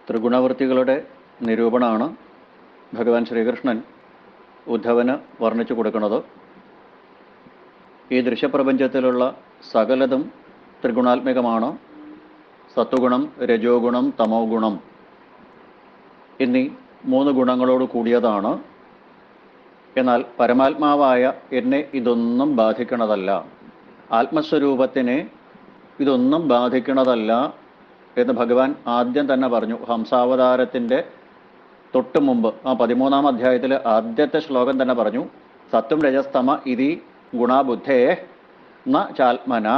ത്രിഗുണവൃത്തികളുടെ നിരൂപണമാണ് ഭഗവാൻ ശ്രീകൃഷ്ണൻ ഉദ്ധവന് വർണ്ണിച്ചു കൊടുക്കുന്നത്. ഈ ദൃശ്യപ്രപഞ്ചത്തിലുള്ള സകലതും ത്രിഗുണാത്മികമാണ്. സത്വഗുണം, രജോ ഗുണം, തമോ ഗുണം എന്നീ 3 ഗുണങ്ങളോട് കൂടിയതാണ്. എന്നാൽ പരമാത്മാവായ എന്നെ ഇതൊന്നും ബാധിക്കണതല്ല, ആത്മസ്വരൂപത്തിനെ ഇതൊന്നും ബാധിക്കണതല്ല എന്ന് ഭഗവാൻ ആദ്യം തന്നെ പറഞ്ഞു. ഹംസാവതാരത്തിൻ്റെ തൊട്ട് മുമ്പ് 13-ാം അധ്യായത്തിൽ ആദ്യത്തെ ശ്ലോകം തന്നെ പറഞ്ഞു, സത്വം രജസ്തമ ഇതി ഗുണബുദ്ധേ ന ചാത്മന.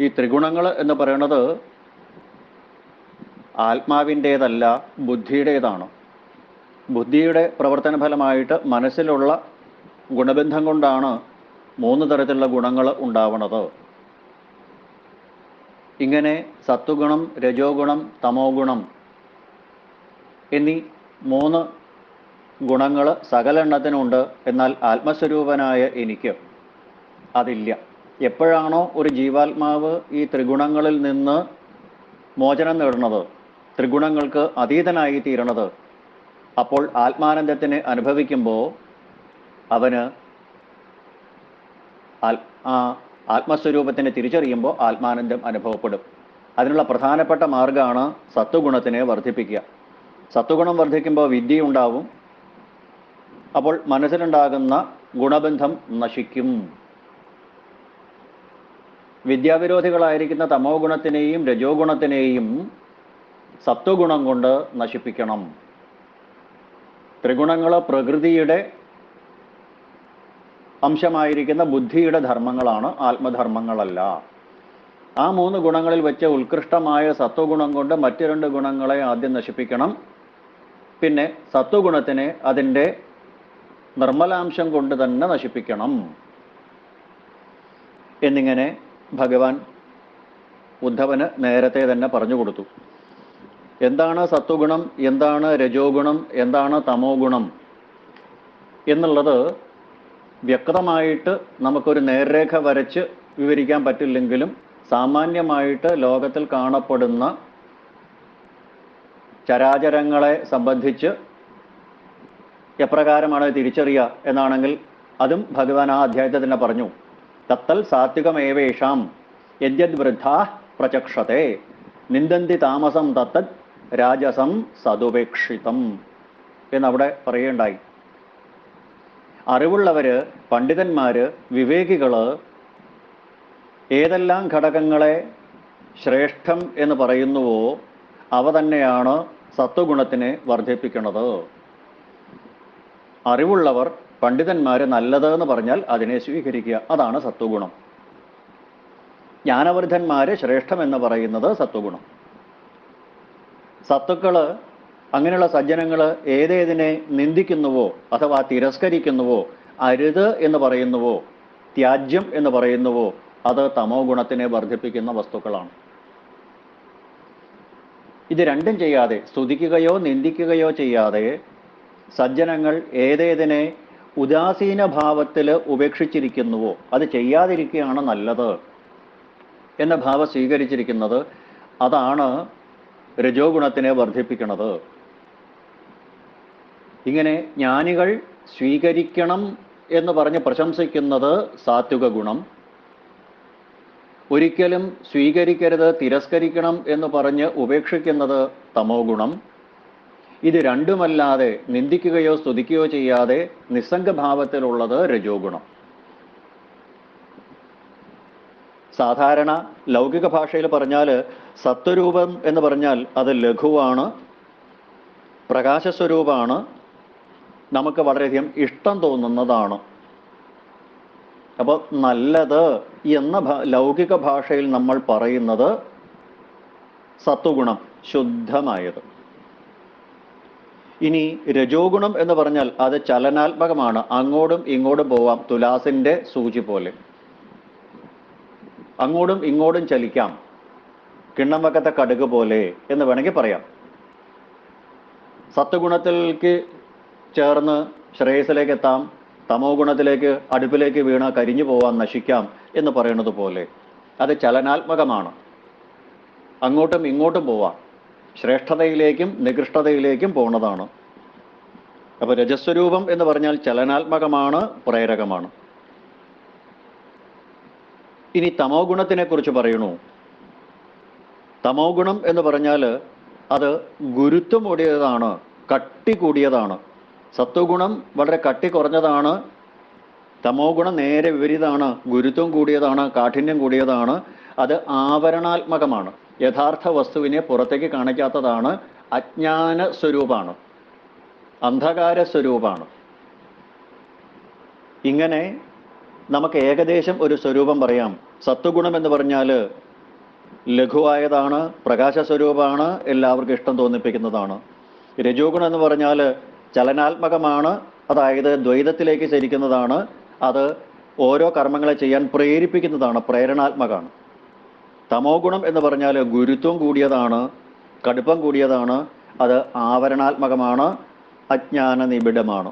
ഈ ത്രിഗുണങ്ങൾ എന്ന് പറയുന്നത് ആത്മാവിൻ്റേതല്ല, ബുദ്ധിയുടേതാണ്. ബുദ്ധിയുടെ പ്രവർത്തന ഫലമായിട്ട് മനസ്സിലുള്ള ഗുണബന്ധം കൊണ്ടാണ് 3 തരത്തിലുള്ള ഗുണങ്ങൾ ഉണ്ടാവുന്നത്. ഇങ്ങനെ സത്വഗുണം, രജോ ഗുണം, തമോ ഗുണം എന്നീ 3 ഗുണങ്ങൾ സകല എണ്ണത്തിനുണ്ട്. എന്നാൽ ആത്മസ്വരൂപനായ എനിക്ക് അതില്ല. എപ്പോഴാണോ ഒരു ജീവാത്മാവ് ഈ ത്രിഗുണങ്ങളിൽ നിന്ന് മോചനം നേടുന്നത്, ത്രിഗുണങ്ങൾക്ക് അതീതനായി തീരണത്, അപ്പോൾ ആത്മാനന്ദത്തിനെ അനുഭവിക്കുമ്പോൾ അവന് ആത്മസ്വരൂപത്തിനെ തിരിച്ചറിയുമ്പോൾ ആത്മാനന്ദം അനുഭവപ്പെടും. അതിനുള്ള പ്രധാനപ്പെട്ട മാർഗമാണ് സത്വഗുണത്തിനെ വർദ്ധിപ്പിക്കുക. സത്വഗുണം വർദ്ധിക്കുമ്പോൾ വിദ്യ ഉണ്ടാവും. അപ്പോൾ മനസ്സിലുണ്ടാകുന്ന ഗുണബന്ധം നശിക്കും. വിദ്യാവിരോധികളായിരിക്കുന്ന തമോ ഗുണത്തിനെയും രജോ ഗുണത്തിനെയും സത്വഗുണം കൊണ്ട് നശിപ്പിക്കണം. ത്രിഗുണങ്ങൾ പ്രകൃതിയുടെ അംശമായിരിക്കുന്ന ബുദ്ധിയുടെ ധർമ്മങ്ങളാണ്, ആത്മധർമ്മങ്ങളല്ല. ആ 3 ഗുണങ്ങളിൽ വെച്ച് ഉത്കൃഷ്ടമായ സത്വഗുണം കൊണ്ട് മറ്റ് 2 ഗുണങ്ങളെ ആദ്യം നശിപ്പിക്കണം. പിന്നെ സത്വഗുണത്തിനെ അതിൻ്റെ നിർമ്മലാംശം കൊണ്ട് തന്നെ നശിപ്പിക്കണം എന്നിങ്ങനെ ഭഗവാൻ ഉദ്ധവന് നേരത്തെ തന്നെ പറഞ്ഞു കൊടുത്തു. എന്താണ് സത്വഗുണം, എന്താണ് രജോ ഗുണം, എന്താണ് തമോ ഗുണം എന്നുള്ളത് വ്യക്തമായിട്ട് നമുക്കൊരു നേർരേഖ വരച്ച് വിവരിക്കാൻ പറ്റില്ലെങ്കിലും സാമാന്യമായിട്ട് ലോകത്തിൽ കാണപ്പെടുന്ന ചരാചരങ്ങളെ സംബന്ധിച്ച് എപ്രകാരമാണ് തിരിച്ചറിയുക എന്നാണെങ്കിൽ അതും ഭഗവാൻ ആ അധ്യായത്തിൽ തന്നെ പറഞ്ഞു. തത്തൽ സാത്വികമേവേഷാം യദ്യദ് വൃദ്ധാ പ്രചക്ഷത്തെ നിന്ദന്തി താമസം തത്തത് രാജസം സതുപേക്ഷിതം എന്നവിടെ പറയുകയുണ്ടായി. അറിവുള്ളവര്, പണ്ഡിതന്മാര്, വിവേകികള് ഏതെല്ലാം ഘടകങ്ങളെ ശ്രേഷ്ഠം എന്ന് പറയുന്നുവോ അവ തന്നെയാണ് സത്വഗുണത്തിനെ വർദ്ധിപ്പിക്കുന്നത്. അറിവുള്ളവർ, പണ്ഡിതന്മാര് നല്ലത് എന്ന് പറഞ്ഞാൽ അതിനെ സ്വീകരിക്കുക, അതാണ് സത്വഗുണം. ജ്ഞാനവർദ്ധന്മാര് ശ്രേഷ്ഠം എന്ന് പറയുന്നത് സത്വഗുണം. സത്തുക്കള്, അങ്ങനെയുള്ള സജ്ജനങ്ങൾ ഏതേതിനെ നിന്ദിക്കുന്നുവോ അഥവാ തിരസ്കരിക്കുന്നുവോ, അരുത് എന്ന് പറയുന്നുവോ, ത്യാജ്യം എന്ന് പറയുന്നുവോ, അത് തമോ ഗുണത്തിനെ വർദ്ധിപ്പിക്കുന്ന വസ്തുക്കളാണ്. ഇത് രണ്ടും ചെയ്യാതെ, സ്തുതിക്കുകയോ നിന്ദിക്കുകയോ ചെയ്യാതെ സജ്ജനങ്ങൾ ഏതേതിനെ ഉദാസീന ഭാവത്തിൽ ഉപേക്ഷിച്ചിരിക്കുന്നുവോ, അത് ചെയ്യാതിരിക്കുകയാണ് നല്ലത് എന്ന ഭാവം സ്വീകരിച്ചിരിക്കുന്നത്, അതാണ് രജോ ഗുണത്തിനെ വർദ്ധിപ്പിക്കുന്നത്. ഇങ്ങനെ ജ്ഞാനികൾ സ്വീകരിക്കണം എന്ന് പറഞ്ഞ് പ്രശംസിക്കുന്നത് സാത്വിക ഗുണം, ഒരിക്കലും സ്വീകരിക്കരുത്, തിരസ്കരിക്കണം എന്ന് പറഞ്ഞ് ഉപേക്ഷിക്കുന്നത് തമോ ഗുണം. ഇത് രണ്ടുമല്ലാതെ നിന്ദിക്കുകയോ സ്തുതിക്കുകയോ ചെയ്യാതെ നിസ്സംഗഭാവത്തിലുള്ളത് രജോ ഗുണം. സാധാരണ ലൗകിക ഭാഷയിൽ പറഞ്ഞാൽ സത്വരൂപം എന്ന് പറഞ്ഞാൽ അത് ലഘുവാണ്, പ്രകാശസ്വരൂപമാണ്, നമുക്ക് വളരെയധികം ഇഷ്ടം തോന്നുന്നതാണ്. അപ്പോൾ നല്ലത് എന്ന ലൗകിക ഭാഷയിൽ നമ്മൾ പറയുന്നത് സത്വഗുണം, ശുദ്ധമായത്. ഇനി രജോ ഗുണം എന്ന് പറഞ്ഞാൽ അത് ചലനാത്മകമാണ്, അങ്ങോട്ടും ഇങ്ങോട്ടും പോവാം, തുലാസിന്റെ സൂചി പോലെ അങ്ങോട്ടും ഇങ്ങോട്ടും ചലിക്കാം, കിണ്ണം വെക്കത്തെ കടുക് പോലെ എന്ന് വേണമെങ്കിൽ പറയാം. സത്വഗുണത്തിലേക്ക് ചേർന്ന് ശ്രേയസിലേക്ക് എത്താം, തമോ ഗുണത്തിലേക്ക് അടുപ്പിലേക്ക് വീണ കരിഞ്ഞു പോവാം, നശിക്കാം എന്ന് പറയുന്നത് പോലെ അത് ചലനാത്മകമാണ്. അങ്ങോട്ടും ഇങ്ങോട്ടും പോവാം, ശ്രേഷ്ഠതയിലേക്കും നികൃഷ്ടതയിലേക്കും പോകുന്നതാണ്. അപ്പോൾ രജസ്വരൂപം എന്ന് പറഞ്ഞാൽ ചലനാത്മകമാണ്, പ്രേരകമാണ്. ഇനി തമോ ഗുണത്തിനെ കുറിച്ച് പറയണു. തമോ ഗുണം എന്ന് പറഞ്ഞാൽ അത് ഗുരുത്വം കൂടിയതാണ്, കട്ടി കൂടിയതാണ്. സത്വഗുണം വളരെ കട്ടി കുറഞ്ഞതാണ്. തമോ ഗുണം നേരെ വിപരീതമാണ്, ഗുരുത്വം കൂടിയതാണ്, കാഠിന്യം കൂടിയതാണ്. അത് ആവരണാത്മകമാണ്, യഥാർത്ഥ വസ്തുവിനെ പുറത്തേക്ക് കാണിക്കാത്തതാണ്, അജ്ഞാന സ്വരൂപമാണ്, അന്ധകാര സ്വരൂപമാണ്. ഇങ്ങനെ നമുക്ക് ഏകദേശം ഒരു സ്വരൂപം പറയാം. സത്വഗുണം എന്ന് പറഞ്ഞാൽ ലഘുവായതാണ്, പ്രകാശ സ്വരൂപമാണ്, എല്ലാവർക്കും ഇഷ്ടം തോന്നിപ്പിക്കുന്നതാണ്. രജോ ഗുണം എന്ന് പറഞ്ഞാൽ ചലനാത്മകമാണ്, അതായത് ദ്വൈതത്തിലേക്ക് ചരിക്കുന്നതാണ്. അത് ഓരോ കർമ്മങ്ങളെ ചെയ്യാൻ പ്രേരിപ്പിക്കുന്നതാണ്, പ്രേരണാത്മകമാണ്. തമോ ഗുണം എന്ന് പറഞ്ഞാൽ ഗുരുത്വം കൂടിയതാണ്, കടുപ്പം കൂടിയതാണ്. അത് ആവരണാത്മകമാണ്, അജ്ഞാന നിബിഡമാണ്.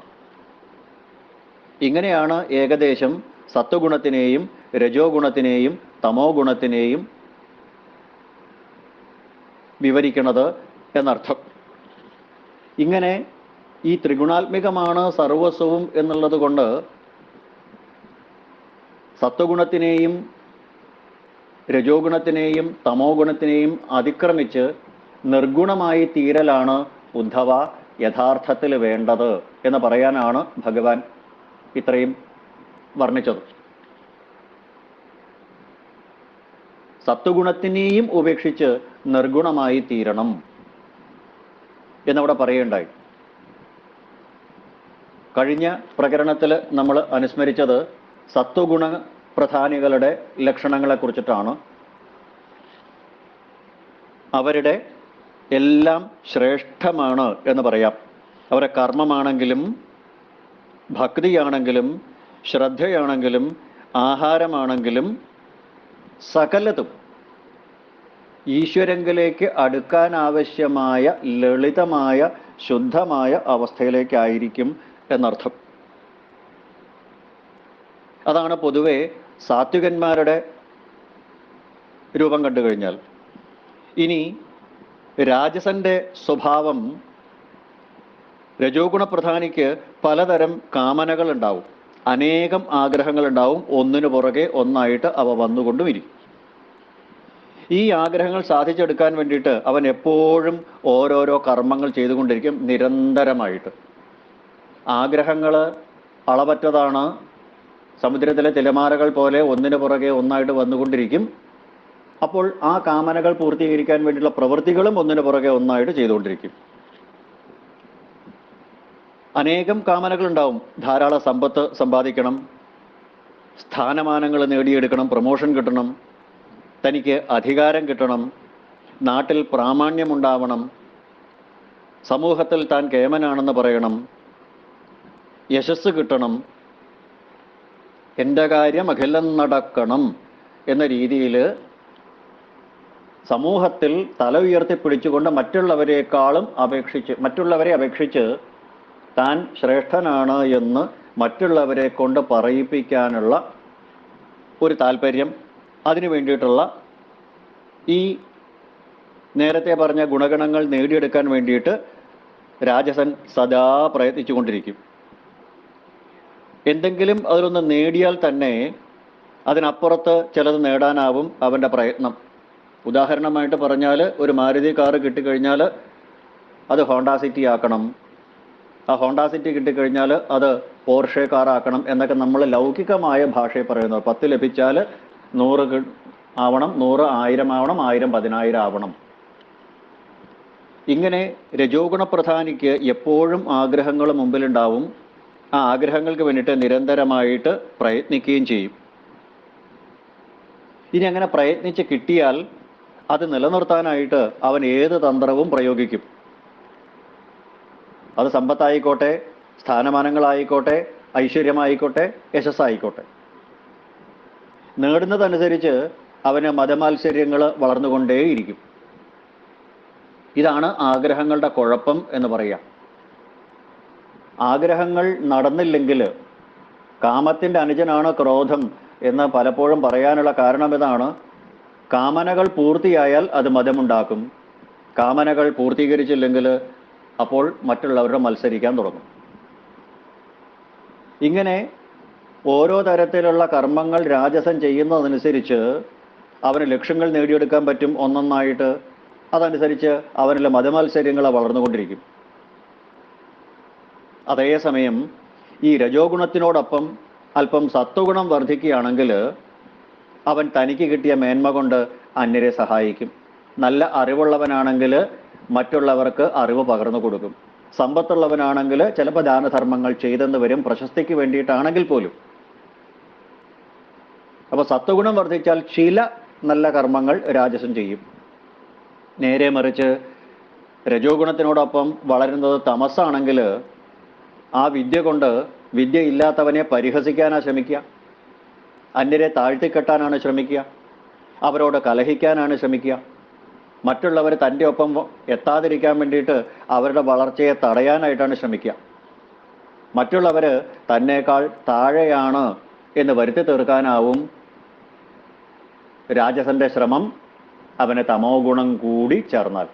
ഇങ്ങനെയാണ് ഏകദേശം സത്വഗുണത്തിനെയും രജോ ഗുണത്തിനെയും തമോ ഗുണത്തിനെയും വിവരിക്കുന്നത് എന്നർത്ഥം. ഇങ്ങനെ ഈ ത്രിഗുണാത്മികമാണ് സർവസ്വവും എന്നുള്ളത് കൊണ്ട് സത്വഗുണത്തിനെയും രജോ ഗുണത്തിനെയും തമോ ഗുണത്തിനെയും അതിക്രമിച്ച് നിർഗുണമായി തീരലാണ് ഉദ്ധവ യഥാർത്ഥത്തിൽ വേണ്ടത് എന്ന് പറയാനാണ് ഭഗവാൻ ഇത്രയും വർണ്ണിച്ചത്. സത്വഗുണത്തിനെയും ഉപേക്ഷിച്ച് നിർഗുണമായി തീരണം എന്നവിടെ പറയുണ്ടായി. കഴിഞ്ഞ പ്രകരണത്തിൽ നമ്മൾ അനുസ്മരിച്ചത് സത്വഗുണ പ്രധാനികളുടെ ലക്ഷണങ്ങളെ കുറിച്ചിട്ടാണ്. അവരുടെ എല്ലാം ശ്രേഷ്ഠമാണ് എന്ന് പറയാം. അവരുടെ കർമ്മമാണെങ്കിലും ഭക്തിയാണെങ്കിലും ശ്രദ്ധയാണെങ്കിലും ആഹാരമാണെങ്കിലും സകലതും ഈശ്വരങ്കിലേക്ക് അടുക്കാനാവശ്യമായ ലളിതമായ ശുദ്ധമായ അവസ്ഥയിലേക്കായിരിക്കും എന്നർത്ഥം. അതാണ് പൊതുവെ സാത്വികന്മാരുടെ രൂപം കണ്ടു കഴിഞ്ഞാൽ. ഇനി രാജസന്റെ സ്വഭാവം, രജോ ഗുണപ്രധാനിക്ക് പലതരം കാമനകൾ ഉണ്ടാവും, അനേകം ആഗ്രഹങ്ങൾ ഉണ്ടാവും, ഒന്നിനു പുറകെ ഒന്നായിട്ട് അവ വന്നുകൊണ്ടുമിരിക്കും. ഈ ആഗ്രഹങ്ങൾ സാധിച്ചെടുക്കാൻ വേണ്ടിയിട്ട് അവൻ എപ്പോഴും ഓരോരോ കർമ്മങ്ങൾ ചെയ്തുകൊണ്ടിരിക്കും, നിരന്തരമായിട്ട്. ആഗ്രഹങ്ങൾ അളവറ്റതാണ്, സമുദ്രത്തിലെ തിരമാലകൾ പോലെ ഒന്നിനു പുറകെ ഒന്നായിട്ട് വന്നുകൊണ്ടിരിക്കും. അപ്പോൾ ആ കാമനകൾ പൂർത്തീകരിക്കാൻ വേണ്ടിയുള്ള പ്രവൃത്തികളും ഒന്നിനു പുറകെ ഒന്നായിട്ട് ചെയ്തുകൊണ്ടിരിക്കും. അനേകം കാമനകൾ ഉണ്ടാവും. ധാരാളം സമ്പത്ത് സമ്പാദിക്കണം, സ്ഥാനമാനങ്ങൾ നേടിയെടുക്കണം, പ്രമോഷൻ കിട്ടണം, തനിക്ക് അധികാരം കിട്ടണം, നാട്ടിൽ പ്രാമാണ്യമുണ്ടാവണം, സമൂഹത്തിൽ താൻ കേമനാണെന്ന് പറയണം, യശസ് കിട്ടണം, എൻ്റെ കാര്യം അഖിലം നടക്കണം എന്ന രീതിയിൽ സമൂഹത്തിൽ തല ഉയർത്തിപ്പിടിച്ചുകൊണ്ട് മറ്റുള്ളവരെ അപേക്ഷിച്ച് താൻ ശ്രേഷ്ഠനാണ് എന്ന് മറ്റുള്ളവരെ കൊണ്ട് പറയിപ്പിക്കാനുള്ള ഒരു താല്പര്യം, അതിനു വേണ്ടിയിട്ടുള്ള ഈ നേരത്തെ പറഞ്ഞ ഗുണഗണങ്ങൾ നേടിയെടുക്കാൻ വേണ്ടിയിട്ട് രാജസൻ സദാ പ്രയത്നിച്ചു കൊണ്ടിരിക്കും. എന്തെങ്കിലും അതിലൊന്ന് നേടിയാൽ തന്നെ അതിനപ്പുറത്ത് ചിലത് നേടാനാവും അവൻ്റെ പ്രയത്നം. ഉദാഹരണമായിട്ട് പറഞ്ഞാൽ, ഒരു മാരുതി കാറ് കിട്ടിക്കഴിഞ്ഞാൽ അത് ഹോണ്ട സിറ്റി ആക്കണം, ആ ഹോണ്ട സിറ്റി കിട്ടിക്കഴിഞ്ഞാൽ അത് പോർഷെ കാറാക്കണം എന്നൊക്കെ നമ്മൾ ലൗകികമായ ഭാഷയിൽ പറയുന്നത്. 10 ലഭിച്ചാൽ 100 ആവണം, 100 1000 ആവണം, 1000 10,000 ആവണം. ഇങ്ങനെ രജോ ഗുണപ്രധാനിക്ക് എപ്പോഴും ആഗ്രഹങ്ങൾ മുമ്പിലുണ്ടാവും. ആ ആഗ്രഹങ്ങൾക്ക് വേണ്ടിയിട്ട് നിരന്തരമായിട്ട് പ്രയത്നിക്കുകയും ചെയ്യും. ഇനി അങ്ങനെ പ്രയത്നിച്ച് കിട്ടിയാൽ അത് നിലനിർത്താനായിട്ട് അവൻ ഏത് തന്ത്രവും പ്രയോഗിക്കും. അത് സമ്പത്തായിക്കോട്ടെ, സ്ഥാനമാനങ്ങളായിക്കോട്ടെ, ഐശ്വര്യമായിക്കോട്ടെ, യശസ്സായിക്കോട്ടെ. നേടുന്നതനുസരിച്ച് അവന് മതമാത്സര്യങ്ങൾ വളർന്നുകൊണ്ടേയിരിക്കും. ഇതാണ് ആഗ്രഹങ്ങളുടെ കുഴപ്പം എന്ന് പറയാം. ആഗ്രഹങ്ങൾ നടന്നില്ലെങ്കിൽ, കാമത്തിൻ്റെ അനുജനാണ് ക്രോധം എന്ന് പലപ്പോഴും പറയാനുള്ള കാരണം ഇതാണ്. കാമനകൾ പൂർത്തിയായാൽ അത് മതമുണ്ടാക്കും. കാമനകൾ പൂർത്തീകരിച്ചില്ലെങ്കിൽ അപ്പോൾ മറ്റുള്ളവരുടെ മത്സരിക്കാൻ തുടങ്ങും. ഇങ്ങനെ ഓരോ തരത്തിലുള്ള കർമ്മങ്ങൾ രാജസൻ ചെയ്യുന്നതനുസരിച്ച് അവന് ലക്ഷ്യങ്ങൾ നേടിയെടുക്കാൻ പറ്റും ഒന്നൊന്നായിട്ട്. അതനുസരിച്ച് അവനിലെ മതമത്സര്യങ്ങൾ വളർന്നുകൊണ്ടിരിക്കും. അതേസമയം ഈ രജോ ഗുണത്തിനോടൊപ്പം അല്പം സത്വഗുണം വർദ്ധിക്കുകയാണെങ്കിൽ അവൻ തനിക്ക് കിട്ടിയ മേന്മ കൊണ്ട് അന്യരെ സഹായിക്കും. നല്ല അറിവുള്ളവനാണെങ്കിൽ മറ്റുള്ളവർക്ക് അറിവ് പകർന്നു കൊടുക്കും. സമ്പത്തുള്ളവനാണെങ്കിൽ ചിലപ്പോൾ ദാനധർമ്മങ്ങൾ ചെയ്തെന്ന് വരും, പ്രശസ്തിക്ക് വേണ്ടിയിട്ടാണെങ്കിൽ പോലും. അപ്പോൾ സത്വഗുണം വർദ്ധിച്ചാൽ ചില നല്ല കർമ്മങ്ങൾ രാജസൻ ചെയ്യും. നേരെ മറിച്ച് രജോ ഗുണത്തിനോടൊപ്പം വളരുന്നത് തമസ്സാണെങ്കിൽ ആ വിദ്യ കൊണ്ട് വിദ്യ ഇല്ലാത്തവനെ പരിഹസിക്കാനാണ് ശ്രമിക്കുക, അന്യരെ താഴ്ത്തിക്കെട്ടാനാണ് ശ്രമിക്കുക, അവരോട് കലഹിക്കാനാണ് ശ്രമിക്കുക, മറ്റുള്ളവർ തൻ്റെ ഒപ്പം എത്താതിരിക്കാൻ വേണ്ടിയിട്ട് അവരുടെ വളർച്ചയെ തടയാനായിട്ടാണ് ശ്രമിക്കുക. മറ്റുള്ളവർ തന്നേക്കാൾ താഴെയാണ് എന്ന് വരുത്തി തീർക്കാനാവും രാജസന്റെ ശ്രമം, അവന് തമോ ഗുണം കൂടി ചേർന്നാൽ.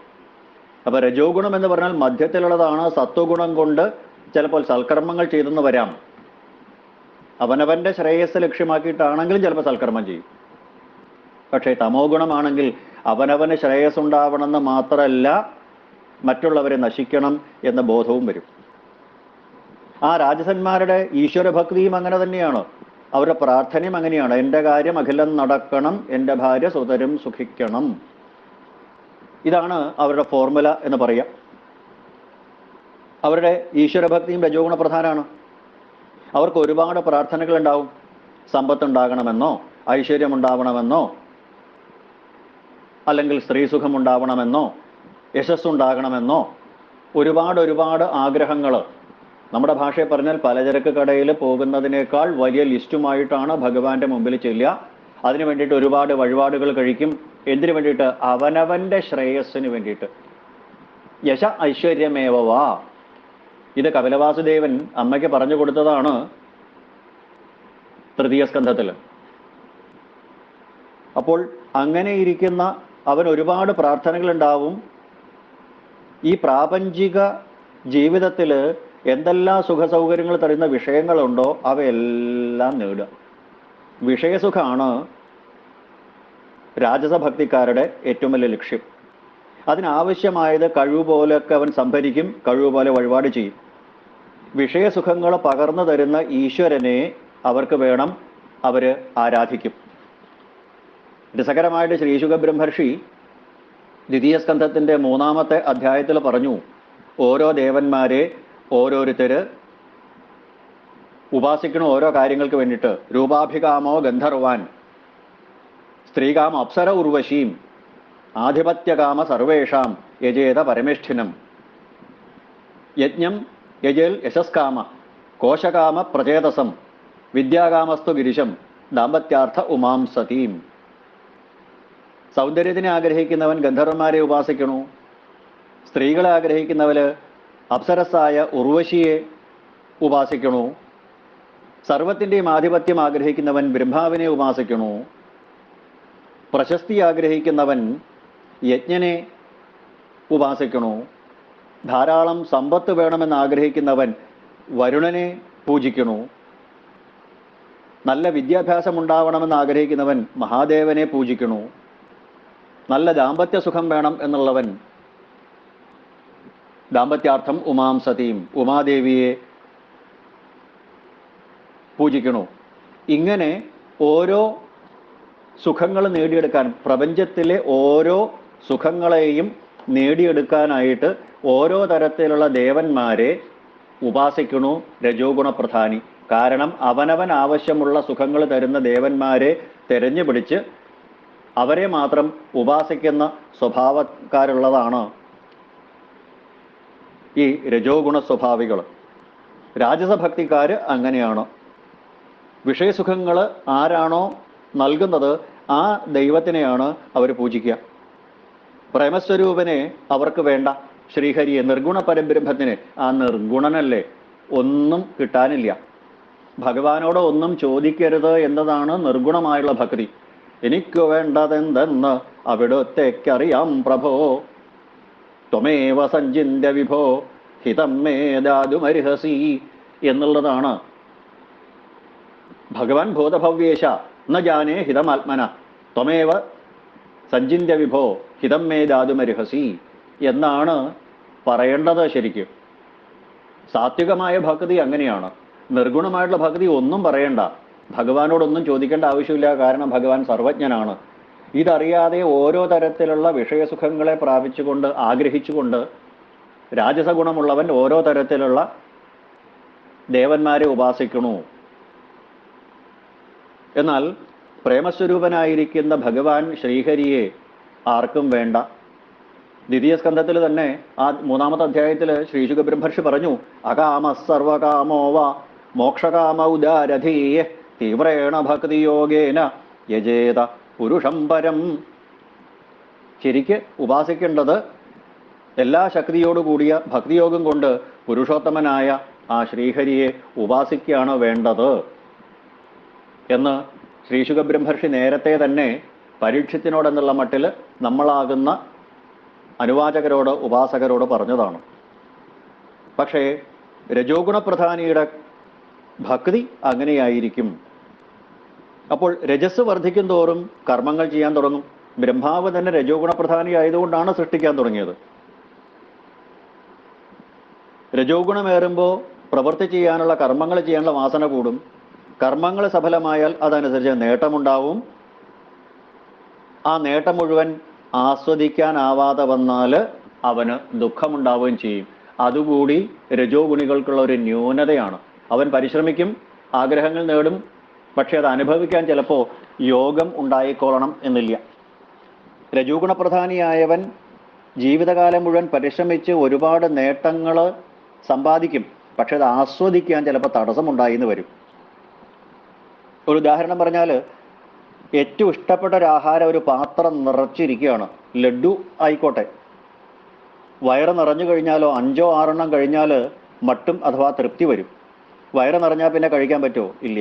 അപ്പോൾ രജോ ഗുണം എന്ന് പറഞ്ഞാൽ മധ്യത്തിലുള്ളതാണ്. സത്വഗുണം കൊണ്ട് ചിലപ്പോൾ സൽക്കർമ്മങ്ങൾ ചെയ്തെന്ന് വരാം. അവനവന്റെ ശ്രേയസ് ലക്ഷ്യമാക്കിയിട്ടാണെങ്കിലും ചിലപ്പോൾ സൽക്കർമ്മം ചെയ്യും. പക്ഷേ തമോ ഗുണമാണെങ്കിൽ അവനവന് ശ്രേയസ് ഉണ്ടാവണമെന്ന് മാത്രമല്ല, മറ്റുള്ളവരെ നശിക്കണം എന്ന ബോധവും വരും. ആ രാജസന്മാരുടെ ഈശ്വരഭക്തിയും അങ്ങനെ തന്നെയാണ്. അവരുടെ പ്രാർത്ഥനയും അങ്ങനെയാണ്. എൻ്റെ കാര്യം അഖിലം നടക്കണം, എൻ്റെ ഭാര്യ സുതരും സുഖിക്കണം. ഇതാണ് അവരുടെ ഫോർമുല എന്ന് പറയാം. അവരുടെ ഈശ്വരഭക്തിയും രജോ ഗുണ പ്രധാനമാണ്. അവർക്ക് ഒരുപാട് പ്രാർത്ഥനകൾ ഉണ്ടാവും. സമ്പത്തുണ്ടാകണമെന്നോ, ഐശ്വര്യമുണ്ടാവണമെന്നോ, അല്ലെങ്കിൽ സ്ത്രീസുഖം ഉണ്ടാവണമെന്നോ, യശസ്സുണ്ടാകണമെന്നോ, ഒരുപാട് ആഗ്രഹങ്ങൾ. നമ്മുടെ ഭാഷയെ പറഞ്ഞാൽ പലചരക്ക് കടയിൽ പോകുന്നതിനേക്കാൾ വലിയ ലിസ്റ്റുമായിട്ടാണ് ഭഗവാന്റെ മുമ്പിൽ ചെല്ലുക. അതിനു വേണ്ടിയിട്ട് ഒരുപാട് വഴിപാടുകൾ കഴിക്കും. എന്തിനു വേണ്ടിയിട്ട്? അവനവന്റെ ശ്രേയസ്സിന് വേണ്ടിയിട്ട്. യശ ഐശ്വര്യമേവവാ. ഇത് കപിലവാസുദേവൻ അമ്മയ്ക്ക് പറഞ്ഞു കൊടുത്തതാണ് തൃതീയ സ്കന്ധത്തിൽ. അപ്പോൾ അങ്ങനെ ഇരിക്കുന്ന അവൻ ഒരുപാട് പ്രാർത്ഥനകളുണ്ടാവും. ഈ പ്രാപഞ്ചിക ജീവിതത്തിൽ എന്തെല്ലാം സുഖസൗകര്യങ്ങൾ തരുന്ന വിഷയങ്ങളുണ്ടോ അവയെല്ലാം നേടുക. വിഷയസുഖമാണ് രാജസഭക്തിക്കാരുടെ ഏറ്റവും വലിയ ലക്ഷ്യം. അതിനാവശ്യമായത് കഴിവുപോലൊക്കെ അവൻ സംഭരിക്കും, കഴിവുപോലെ വഴിപാട് ചെയ്യും. വിഷയസുഖങ്ങൾ പകർന്നു തരുന്ന ഈശ്വരനെ അവർക്ക് വേണം, അവര് ആരാധിക്കും. രസകരമായിട്ട് ശ്രീശുക ബ്രഹ്മർഷി ദ്വിതീയ സ്കന്ധത്തിന്റെ 3-ാമത്തെ അധ്യായത്തിൽ പറഞ്ഞു, ഓരോ ദേവന്മാരെ ഓരോരുത്തര് ഉപാസിക്കണം ഓരോ കാര്യങ്ങൾക്ക് വേണ്ടിയിട്ട്. രൂപാഭികാമോ ഗന്ധർവാൻ, സ്ത്രീകാമ അപ്സര ഉർവശീം, ആധിപത്യകാമ സർവേഷാം യജേത പരമേഷ്ഠിനം. യജ്ഞം യജേൽ യശസ്കാമ, കോശകാമ പ്രചേതസം, വിദ്യാകാമസ്തു ഗിരിശം, ദാമ്പത്യാർത്ഥ ഉമാം സതീം. സൗന്ദര്യത്തിനെ ആഗ്രഹിക്കുന്നവൻ ഗന്ധർവന്മാരെ ഉപാസിക്കണു. സ്ത്രീകളെ ആഗ്രഹിക്കുന്നവര് അപ്സരസായ ഉർവശിയെ ഉപാസിക്കണു. സർവത്തിൻ്റെയും ആധിപത്യം ആഗ്രഹിക്കുന്നവൻ ബ്രഹ്മാവിനെ ഉപാസിക്കണു. പ്രശസ്തി ആഗ്രഹിക്കുന്നവൻ യജ്ഞനെ ഉപാസിക്കണു. ധാരാളം സമ്പത്ത് വേണമെന്ന് ആഗ്രഹിക്കുന്നവൻ വരുണനെ പൂജിക്കണു. നല്ല വിദ്യാഭ്യാസം ഉണ്ടാവണമെന്ന് ആഗ്രഹിക്കുന്നവൻ മഹാദേവനെ പൂജിക്കണു. നല്ല ദാമ്പത്യ സുഖം വേണം എന്നുള്ളവൻ ദാമ്പത്യാർത്ഥം ഉമാം സതീം, ഉമാദേവിയെ പൂജിക്കണു. ഇങ്ങനെ ഓരോ സുഖങ്ങൾ നേടിയെടുക്കാൻ, പ്രപഞ്ചത്തിലെ ഓരോ സുഖങ്ങളെയും നേടിയെടുക്കാനായിട്ട് ഓരോ തരത്തിലുള്ള ദേവന്മാരെ ഉപാസിക്കണു രജോ ഗുണ പ്രധാനി. കാരണം അവനവൻ ആവശ്യമുള്ള സുഖങ്ങൾ തരുന്ന ദേവന്മാരെ തെരഞ്ഞു പിടിച്ച് അവരെ മാത്രം ഉപാസിക്കുന്ന സ്വഭാവക്കാരുള്ളതാണ് ഈ രജോ ഗുണ സ്വഭാവികൾ. രാജസഭക്തിക്കാര് അങ്ങനെയാണ്. വിഷയസുഖങ്ങൾ ആരാണോ നൽകുന്നത് ആ ദൈവത്തിനെയാണ് അവർ പൂജിക്കുക. പ്രേമസ്വരൂപനെ അവർക്ക് വേണ്ട. ശ്രീഹരിയെ, നിർഗുണ പരബ്രഹ്മത്തിന്, ആ നിർഗുണനല്ലേ, ഒന്നും കിട്ടാനില്ല. ഭഗവാനോട് ഒന്നും ചോദിക്കരുത് എന്നതാണ് നിർഗുണമായുള്ള ഭക്തി. എനിക്കു വേണ്ടതെന്തെന്ന് അവിടുത്തേക്കറിയാം പ്രഭോ. ത്വമേവ സഞ്ചിന്യ വിഭോ ഹിതം മേ ദാതുമർഹസി എന്നുള്ളതാണ് ഭഗവാൻ ഭൂതഭവ്യേശ ന ജാനേ ഹിതമാത്മന ത്വമേവ സഞ്ചിന്യ വിഭോ ഹിതം മേ ദാതുമർഹസി എന്നാണ് പറയേണ്ടത്. ശരിക്കും സാത്വികമായ ഭക്തി അങ്ങനെയാണ്. നിർഗുണമായിട്ടുള്ള ഭക്തി ഒന്നും പറയണ്ട, ഭഗവാനോടൊന്നും ചോദിക്കേണ്ട ആവശ്യമില്ല. കാരണം ഭഗവാൻ സർവജ്ഞനാണ്. ഇതറിയാതെ ഓരോ തരത്തിലുള്ള വിഷയസുഖങ്ങളെ പ്രാപിച്ചുകൊണ്ട് ആഗ്രഹിച്ചുകൊണ്ട് രാജസഗുണമുള്ളവൻ ഓരോ തരത്തിലുള്ള ദേവന്മാരെ ഉപാസിക്കണു. എന്നാൽ പ്രേമസ്വരൂപനായിരിക്കുന്ന ഭഗവാൻ ശ്രീഹരിയെ ആർക്കും വേണ്ട. ദ്വിതീയ സ്കന്ധത്തിൽ തന്നെ ആ 3-ാമത്തെ അധ്യായത്തിൽ ശ്രീശുക ബ്രഹ്മർഷി പറഞ്ഞു, അകാമ സർവകാമോ വ മോക്ഷകാമ ഉദാരധീയ തീവ്രേണ ഭക്തിയോഗേന യജേത പുരുഷം പരം. ശരിക്ക് ഉപാസിക്കേണ്ടത് എല്ലാ ശക്തിയോടുകൂടിയ ഭക്തിയോഗം കൊണ്ട് പുരുഷോത്തമനായ ആ ശ്രീഹരിയെ ഉപാസിക്കുകയാണ് വേണ്ടത് എന്ന് ശ്രീശുക ബ്രഹ്മർഷി നേരത്തെ തന്നെ പരീക്ഷത്തിനോടെന്നുള്ള മട്ടിൽ നമ്മളാകുന്ന അനുവാചകരോട് ഉപാസകരോട് പറഞ്ഞതാണ്. പക്ഷേ രജോഗുണപ്രധാനിയുടെ ഭക്തി അങ്ങനെയായിരിക്കും. അപ്പോൾ രജസ് വർദ്ധിക്കും തോറും കർമ്മങ്ങൾ ചെയ്യാൻ തുടങ്ങും. ബ്രഹ്മാവ് തന്നെ രജോഗുണപ്രധാനി ആയതുകൊണ്ടാണ് സൃഷ്ടിക്കാൻ തുടങ്ങിയത്. രജോഗുണമേറുമ്പോൾ പ്രവൃത്തി ചെയ്യാനുള്ള കർമ്മങ്ങൾ ചെയ്യാനുള്ള വാസന കൂടും. കർമ്മങ്ങൾ സഫലമായാൽ അതനുസരിച്ച് നേട്ടമുണ്ടാവും. ആ നേട്ടം മുഴുവൻ ആസ്വദിക്കാനാവാതെ വന്നാൽ അവന് ദുഃഖമുണ്ടാവുകയും ചെയ്യും. അതുകൂടി രജോ ഗുണികൾക്കുള്ള ഒരു ന്യൂനതയാണ്. അവൻ പരിശ്രമിക്കും, ആഗ്രഹങ്ങൾ നേടും, പക്ഷെ അത് അനുഭവിക്കാൻ ചിലപ്പോൾ യോഗം ഉണ്ടായിക്കൊള്ളണം എന്നില്ല. രജോ ഗുണപ്രധാനിയായവൻ ജീവിതകാലം മുഴുവൻ പരിശ്രമിച്ച് ഒരുപാട് നേട്ടങ്ങൾ സമ്പാദിക്കും, പക്ഷെ അത് ആസ്വദിക്കാൻ ചിലപ്പോൾ തടസ്സമുണ്ടായി എന്ന് വരും. ഒരു ഉദാഹരണം പറഞ്ഞാൽ, ഏറ്റവും ഇഷ്ടപ്പെട്ട ഒരു ആഹാരം ഒരു പാത്രം നിറച്ചിരിക്കുകയാണ്, ലഡ്ഡു ആയിക്കോട്ടെ. വയറ് നിറഞ്ഞു കഴിഞ്ഞാലോ 5-6 കഴിഞ്ഞാൽ മട്ടും അഥവാ തൃപ്തി വരും. വയറ് നിറഞ്ഞാൽ പിന്നെ കഴിക്കാൻ പറ്റുമോ? ഇല്ല.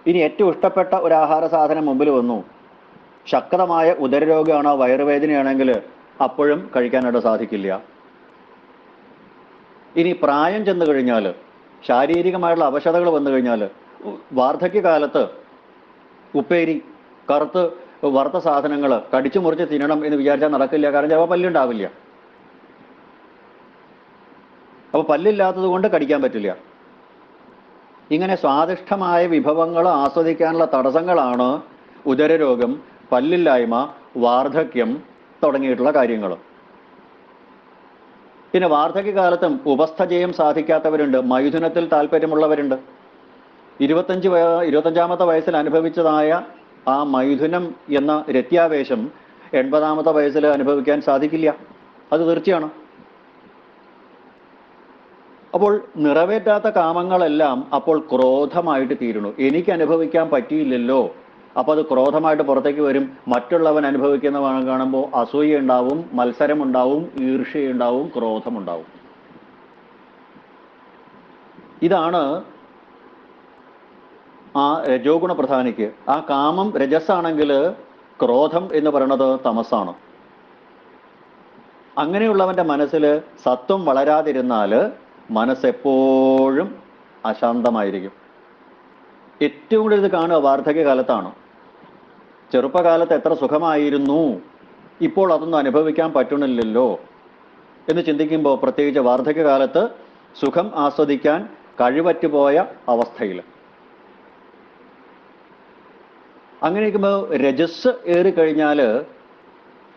ഇനി ഏറ്റവും ഇഷ്ടപ്പെട്ട ഒരു ആഹാര സാധനം മുമ്പിൽ വന്നു, ശക്തമായ ഉദരരോഗമാണോ വയറുവേദനയാണെങ്കിൽ അപ്പോഴും കഴിക്കാനായിട്ട് സാധിക്കില്ല. ഇനി പ്രായം ചെന്ന് കഴിഞ്ഞാൽ, ശാരീരികമായിട്ടുള്ള അവശതകൾ വന്നു കഴിഞ്ഞാൽ, വാർദ്ധക്യകാലത്ത് ഉപ്പേരി, വറുത്ത സാധനങ്ങൾ കടിച്ചു മുറിച്ച് തിന്നണം എന്ന് വിചാരിച്ചാൽ നടക്കില്ല. കാരണം ചിലപ്പോൾ പല്ലുണ്ടാവില്ല. അപ്പോൾ പല്ലില്ലാത്തത് കൊണ്ട് കടിക്കാൻ പറ്റില്ല. ഇങ്ങനെ സ്വാദിഷ്ടമായ വിഭവങ്ങൾ ആസ്വദിക്കാനുള്ള തടസ്സങ്ങളാണ് ഉദരരോഗം, പല്ലില്ലായ്മ, വാർദ്ധക്യം തുടങ്ങിയിട്ടുള്ള കാര്യങ്ങൾ. പിന്നെ വാർദ്ധക്യകാലത്തും ഉപസ്ഥജയം സാധിക്കാത്തവരുണ്ട്, മൈഥുനത്തിൽ താല്പര്യമുള്ളവരുണ്ട്. 25-ാമത്തെ വയസ്സിൽ അനുഭവിച്ചതായ ആ മൈഥുനം എന്ന രത്യാവേശം 80-ാമത്തെ വയസ്സിൽ അനുഭവിക്കാൻ സാധിക്കില്ല. അത് തീർച്ചയാണ്. അപ്പോൾ നിറവേറ്റാത്ത കാമങ്ങളെല്ലാം അപ്പോൾ ക്രോധമായിട്ട് തീരുന്നു. എനിക്ക് അനുഭവിക്കാൻ പറ്റിയില്ലല്ലോ, അപ്പോൾ അത് ക്രോധമായിട്ട് പുറത്തേക്ക് വരും. മറ്റുള്ളവൻ അനുഭവിക്കുന്നവൻ കാണുമ്പോൾ അസൂയ ഉണ്ടാവും, മത്സരമുണ്ടാവും, ഈർഷ്യയുണ്ടാവും, ക്രോധമുണ്ടാവും. ഇതാണ് ആ രജോഗുണ പ്രധാനിക്ക്. ആ കാമം രജസ്സാണെങ്കിൽ ക്രോധം എന്ന് പറയുന്നത് തമസാണ്. അങ്ങനെയുള്ളവന്റെ മനസ്സിൽ സത്വം വളരാതിരുന്നാൽ മനസ്സെപ്പോഴും അശാന്തമായിരിക്കും. ഏറ്റവും കൂടുതൽ ഇത് കാണുക വാർദ്ധക്യകാലത്താണ്. ചെറുപ്പകാലത്ത് എത്ര സുഖമായിരുന്നു, ഇപ്പോൾ അതൊന്നും അനുഭവിക്കാൻ പറ്റണില്ലല്ലോ എന്ന് ചിന്തിക്കുമ്പോൾ, പ്രത്യേകിച്ച് വാർദ്ധക്യകാലത്ത് സുഖം ആസ്വദിക്കാൻ കഴിവറ്റുപോയ അവസ്ഥയിൽ. അങ്ങനെ ഇരിക്കുമ്പോൾ രജസ് ഏറിക്കഴിഞ്ഞാൽ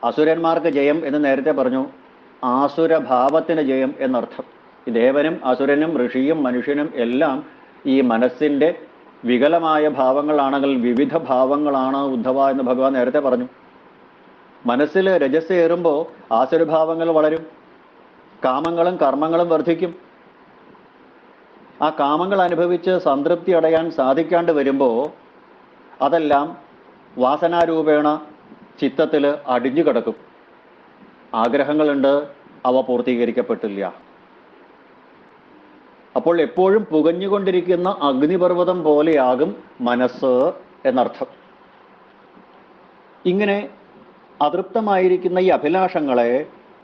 അസുരന്മാർക്ക് ജയം എന്ന് നേരത്തെ പറഞ്ഞു. ആസുരഭാവത്തിന് ജയം എന്നർത്ഥം. ദേവനും അസുരനും ഋഷിയും മനുഷ്യനും എല്ലാം ഈ മനസ്സിൻ്റെ വികലമായ ഭാവങ്ങളാണെങ്കിൽ വിവിധ ഭാവങ്ങളാണ് ഉദ്ധവ എന്ന് ഭഗവാൻ നേരത്തെ പറഞ്ഞു. മനസ്സിൽ രജസ് ഏറുമ്പോൾ ആസുരഭാവങ്ങൾ വളരും, കാമങ്ങളും കർമ്മങ്ങളും വർദ്ധിക്കും. ആ കാമങ്ങൾ അനുഭവിച്ച് സംതൃപ്തി അടയാൻ സാധിക്കാണ്ട് വരുമ്പോൾ അതെല്ലാം വാസനാരൂപേണ ചിത്തത്തിൽ അടിഞ്ഞു കിടക്കും. ആഗ്രഹങ്ങളുണ്ട്, അവ പൂർത്തീകരിക്കപ്പെട്ടില്ല. അപ്പോൾ എപ്പോഴും പുകഞ്ഞുകൊണ്ടിരിക്കുന്ന അഗ്നിപർവ്വതം പോലെയാകും മനസ്സ് എന്നർത്ഥം. ഇങ്ങനെ അതൃപ്തമായിരിക്കുന്ന ഈ അഭിലാഷങ്ങളെ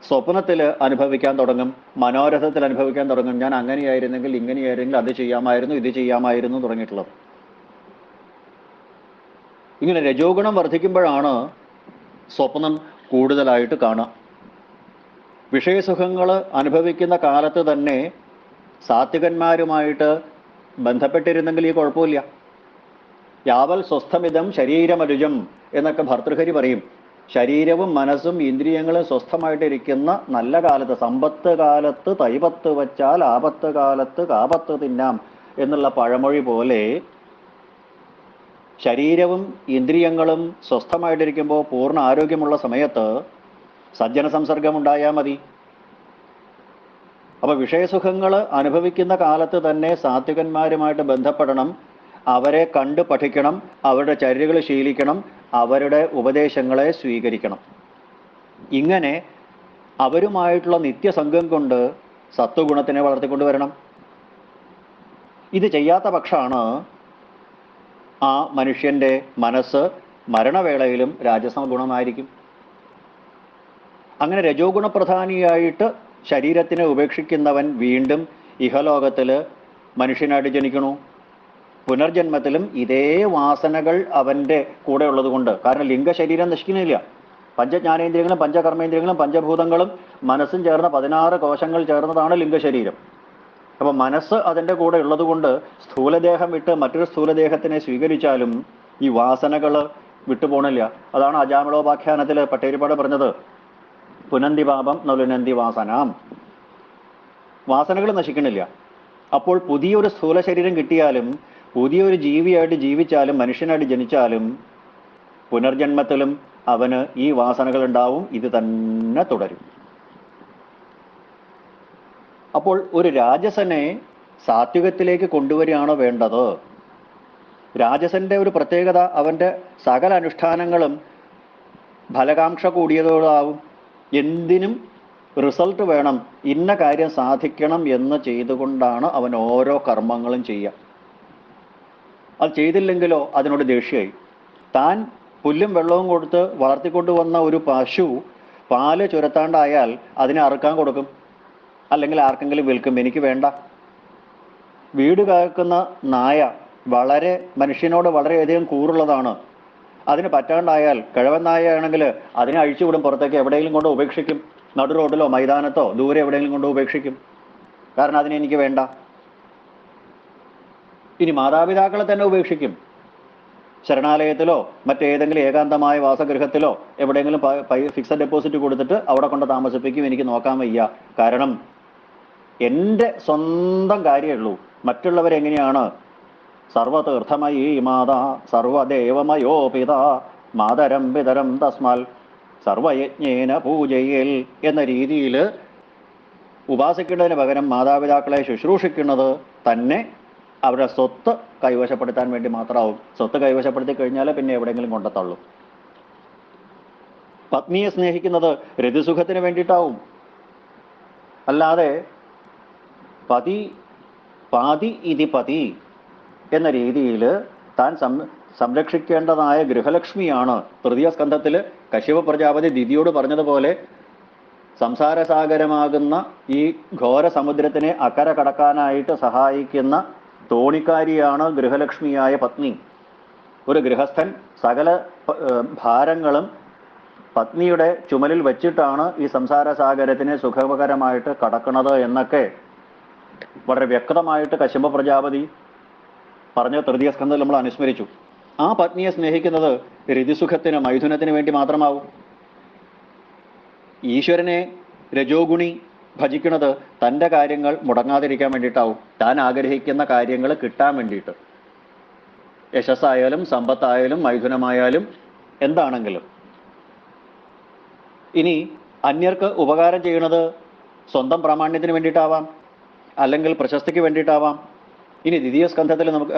സ്വപ്നത്തിൽ അനുഭവിക്കാൻ തുടങ്ങും, മനോരഥത്തിൽ അനുഭവിക്കാൻ തുടങ്ങും. ഞാൻ അങ്ങനെയായിരുന്നെങ്കിൽ, ഇങ്ങനെയായിരുന്നെങ്കിൽ, അത് ചെയ്യാമായിരുന്നു, ഇത് ചെയ്യാമായിരുന്നു തുടങ്ങിയിട്ടുള്ളത്. ഇങ്ങനെ രജോ ഗുണം വർദ്ധിക്കുമ്പോഴാണ് സ്വപ്നം കൂടുതലായിട്ട് കാണുക. വിഷയസുഖങ്ങൾ അനുഭവിക്കുന്ന കാലത്ത് തന്നെ സാത്വികന്മാരുമായിട്ട് ബന്ധപ്പെട്ടിരുന്നെങ്കിൽ ഈ കുഴപ്പമില്ല. യാവൽ സ്വസ്ഥമിതം ശരീരമരുജം എന്നൊക്കെ ഭർതൃഹരി പറയും. ശരീരവും മനസ്സും ഇന്ദ്രിയങ്ങളും സ്വസ്ഥമായിട്ടിരിക്കുന്ന നല്ല കാലത്ത്, സമ്പത്ത് കാലത്ത് തൈപത്ത് വച്ചാൽ ആപത്ത് കാലത്ത് കാപത്ത് തിന്നാം എന്നുള്ള പഴമൊഴി പോലെ ശരീരവും ഇന്ദ്രിയങ്ങളും സ്വസ്ഥമായിട്ടിരിക്കുമ്പോൾ, പൂർണ്ണ ആരോഗ്യമുള്ള സമയത്ത് സജ്ജന സംസർഗം ഉണ്ടായാൽ മതി. അപ്പൊ വിഷയസുഖങ്ങൾ അനുഭവിക്കുന്ന കാലത്ത് തന്നെ സാത്വികന്മാരുമായിട്ട് ബന്ധപ്പെടണം, അവരെ കണ്ട് പഠിക്കണം, അവരുടെ ചര്യകൾ ശീലിക്കണം, അവരുടെ ഉപദേശങ്ങളെ സ്വീകരിക്കണം. ഇങ്ങനെ അവരുമായിട്ടുള്ള നിത്യസംഘം കൊണ്ട് സത്വഗുണത്തിനെ വളർത്തിക്കൊണ്ടുവരണം. ഇത് ചെയ്യാത്ത പക്ഷമാണ് ആ മനുഷ്യന്റെ മനസ്സ് മരണവേളയിലും രാജസ ഗുണമായിരിക്കും. അങ്ങനെ രജോ ഗുണപ്രധാനിയായിട്ട് ശരീരത്തിനെ ഉപേക്ഷിക്കുന്നവൻ വീണ്ടും ഇഹലോകത്തിൽ മനുഷ്യനായിട്ട് ജനിക്കണു. പുനർജന്മത്തിലും ഇതേ വാസനകൾ അവന്റെ കൂടെ ഉള്ളത് കൊണ്ട്, കാരണം ലിംഗശരീരം നശിക്കുന്നില്ല. പഞ്ചജ്ഞാനേന്ദ്രിയങ്ങളും പഞ്ചകർമ്മേന്ദ്രിയങ്ങളും പഞ്ചഭൂതങ്ങളും മനസ്സും ചേർന്ന 16 കോശങ്ങൾ ചേർന്നതാണ് ലിംഗശരീരം. അപ്പൊ മനസ്സ് അതിൻ്റെ കൂടെ ഉള്ളത് കൊണ്ട് സ്ഥൂലദേഹം വിട്ട് മറ്റൊരു സ്ഥൂലദേഹത്തിനെ സ്വീകരിച്ചാലും ഈ വാസനകൾ വിട്ടുപോണില്ല. അതാണ് അജാമിളോപാഖ്യാനത്തിൽ പട്ടേരിപ്പാട് പറഞ്ഞത്, പുനന്തി പാപം നലുനന്തി വാസനാം. വാസനകൾ നശിക്കണില്ല. അപ്പോൾ പുതിയൊരു സ്ഥൂല ശരീരം കിട്ടിയാലും, പുതിയൊരു ജീവിയായിട്ട് ജീവിച്ചാലും, മനുഷ്യനായിട്ട് ജനിച്ചാലും പുനർജന്മത്തിലും അവന് ഈ വാസനകൾ ഉണ്ടാവും. ഇത് തന്നെ തുടരും. അപ്പോൾ ഒരു രാജസനെ സാത്വികത്തിലേക്ക് കൊണ്ടുവരികയാണോ വേണ്ടത്? രാജസന്റെ ഒരു പ്രത്യേകത, അവന്റെ സകല അനുഷ്ഠാനങ്ങളും ഫലകാംക്ഷ കൂടിയതോടാവും. എന്തിനും റിസൾട്ട് വേണം, ഇന്ന കാര്യം സാധിക്കണം എന്ന് ചെയ്തുകൊണ്ടാണ് അവൻ ഓരോ കർമ്മങ്ങളും ചെയ്യുക. അത് ചെയ്തില്ലെങ്കിലോ അതിനോട് ദേഷ്യമായി. താൻ പുല്ലും വെള്ളവും കൊടുത്ത് വളർത്തിക്കൊണ്ടുവന്ന ഒരു പശു പാല് ചുരത്താണ്ടായാൽ അതിനെ അറുക്കാൻ കൊടുക്കും, അല്ലെങ്കിൽ ആർക്കെങ്കിലും വിൽക്കും, എനിക്ക് വേണ്ട. വീട് കാക്കുന്ന നായ വളരെ മനുഷ്യനോട് വളരെയധികം കൂറുള്ളതാണ്. അതിന് പറ്റാണ്ടായാൽ, കിഴവൻ നായ ആണെങ്കിൽ അതിനെ അഴിച്ചുവിടും പുറത്തേക്ക്, എവിടെയെങ്കിലും കൊണ്ട് ഉപേക്ഷിക്കും. നടു റോഡിലോ മൈതാനത്തോ ദൂരെ എവിടെയെങ്കിലും കൊണ്ട് ഉപേക്ഷിക്കും, കാരണം അതിനെ എനിക്ക് വേണ്ട. ഇനി മാതാപിതാക്കളെ തന്നെ ഉപേക്ഷിക്കും. ശരണാലയത്തിലോ മറ്റേതെങ്കിലും ഏകാന്തമായ വാസഗൃഹത്തിലോ എവിടെയെങ്കിലും ഫിക്സഡ് ഡെപ്പോസിറ്റ് കൊടുത്തിട്ട് അവിടെ കൊണ്ട് താമസിപ്പിക്കും, എനിക്ക് നോക്കാൻ വയ്യ. കാരണം എൻ്റെ സ്വന്തം കാര്യമുള്ളൂ. മറ്റുള്ളവരെങ്ങനെയാണ്? സർവതീർത്ഥമയീ മാതാ സർവദേവമയോ പിത മാതരം പിതരം തസ്മാൽ സർവയജ്ഞേന പൂജയിൽ എന്ന രീതിയിൽ ഉപാസിക്കുന്നതിന് പകരം മാതാപിതാക്കളെ ശുശ്രൂഷിക്കുന്നത് തന്നെ അവരുടെ സ്വത്ത് കൈവശപ്പെടുത്താൻ വേണ്ടി മാത്രമാവും. സ്വത്ത് കൈവശപ്പെടുത്തി കഴിഞ്ഞാൽ പിന്നെ എവിടെയെങ്കിലും കൊണ്ടെത്തുള്ളൂ. പത്നിയെ സ്നേഹിക്കുന്നത് രതിസുഖത്തിന് വേണ്ടിയിട്ടാവും. അല്ലാതെ പതി പാതി ഇതി പതി എന്ന രീതിയിൽ താൻ സംരക്ഷിക്കേണ്ടതായ ഗൃഹലക്ഷ്മിയാണ്. തൃതീയ സ്കന്ധത്തിൽ കശ്യപ പ്രജാപതി ദിതിയോട് പറഞ്ഞതുപോലെ സംസാരസാഗരമാകുന്ന ഈ ഘോര സമുദ്രത്തിനെ അക്കര കടക്കാനായിട്ട് സഹായിക്കുന്ന തോണിക്കാരിയാണ് ഗൃഹലക്ഷ്മിയായ പത്നി. ഒരു ഗൃഹസ്ഥൻ സകല ഭാരങ്ങളും പത്നിയുടെ ചുമലിൽ വെച്ചിട്ടാണ് ഈ സംസാരസാഗരത്തിനെ സുഖകരമായിട്ട് കടക്കുന്നത് എന്നൊക്കെ വളരെ വ്യക്തമായിട്ട് കശ്യപ പ്രജാപതി പറഞ്ഞ തൃതീയ സ്കന്ധത്തിൽ നമ്മൾ അനുസ്മരിച്ചു. ആ പത്നിയെ സ്നേഹിക്കുന്നത് രതിസുഖത്തിന്, മൈഥുനത്തിന് വേണ്ടി മാത്രമാവും. ഈശ്വരനെ രജോഗുണി ഭജിക്കുന്നത് തൻ്റെ കാര്യങ്ങൾ മുടങ്ങാതിരിക്കാൻ വേണ്ടിയിട്ടാവും, താൻ ആഗ്രഹിക്കുന്ന കാര്യങ്ങൾ കിട്ടാൻ വേണ്ടിയിട്ട്. യശസ്സായാലും സമ്പത്തായാലും മൈഥുനമായാലും എന്താണെങ്കിലും. ഇനി അന്യർക്ക് ഉപകാരം ചെയ്യുന്നത് സ്വന്തം പ്രാമാണ്യത്തിന് വേണ്ടിയിട്ടാവാം, അല്ലെങ്കിൽ പ്രശസ്തിക്ക് വേണ്ടിയിട്ടാവാം. ഇനി ദ്വിതീയ സ്കന്ധത്തിൽ നമുക്ക്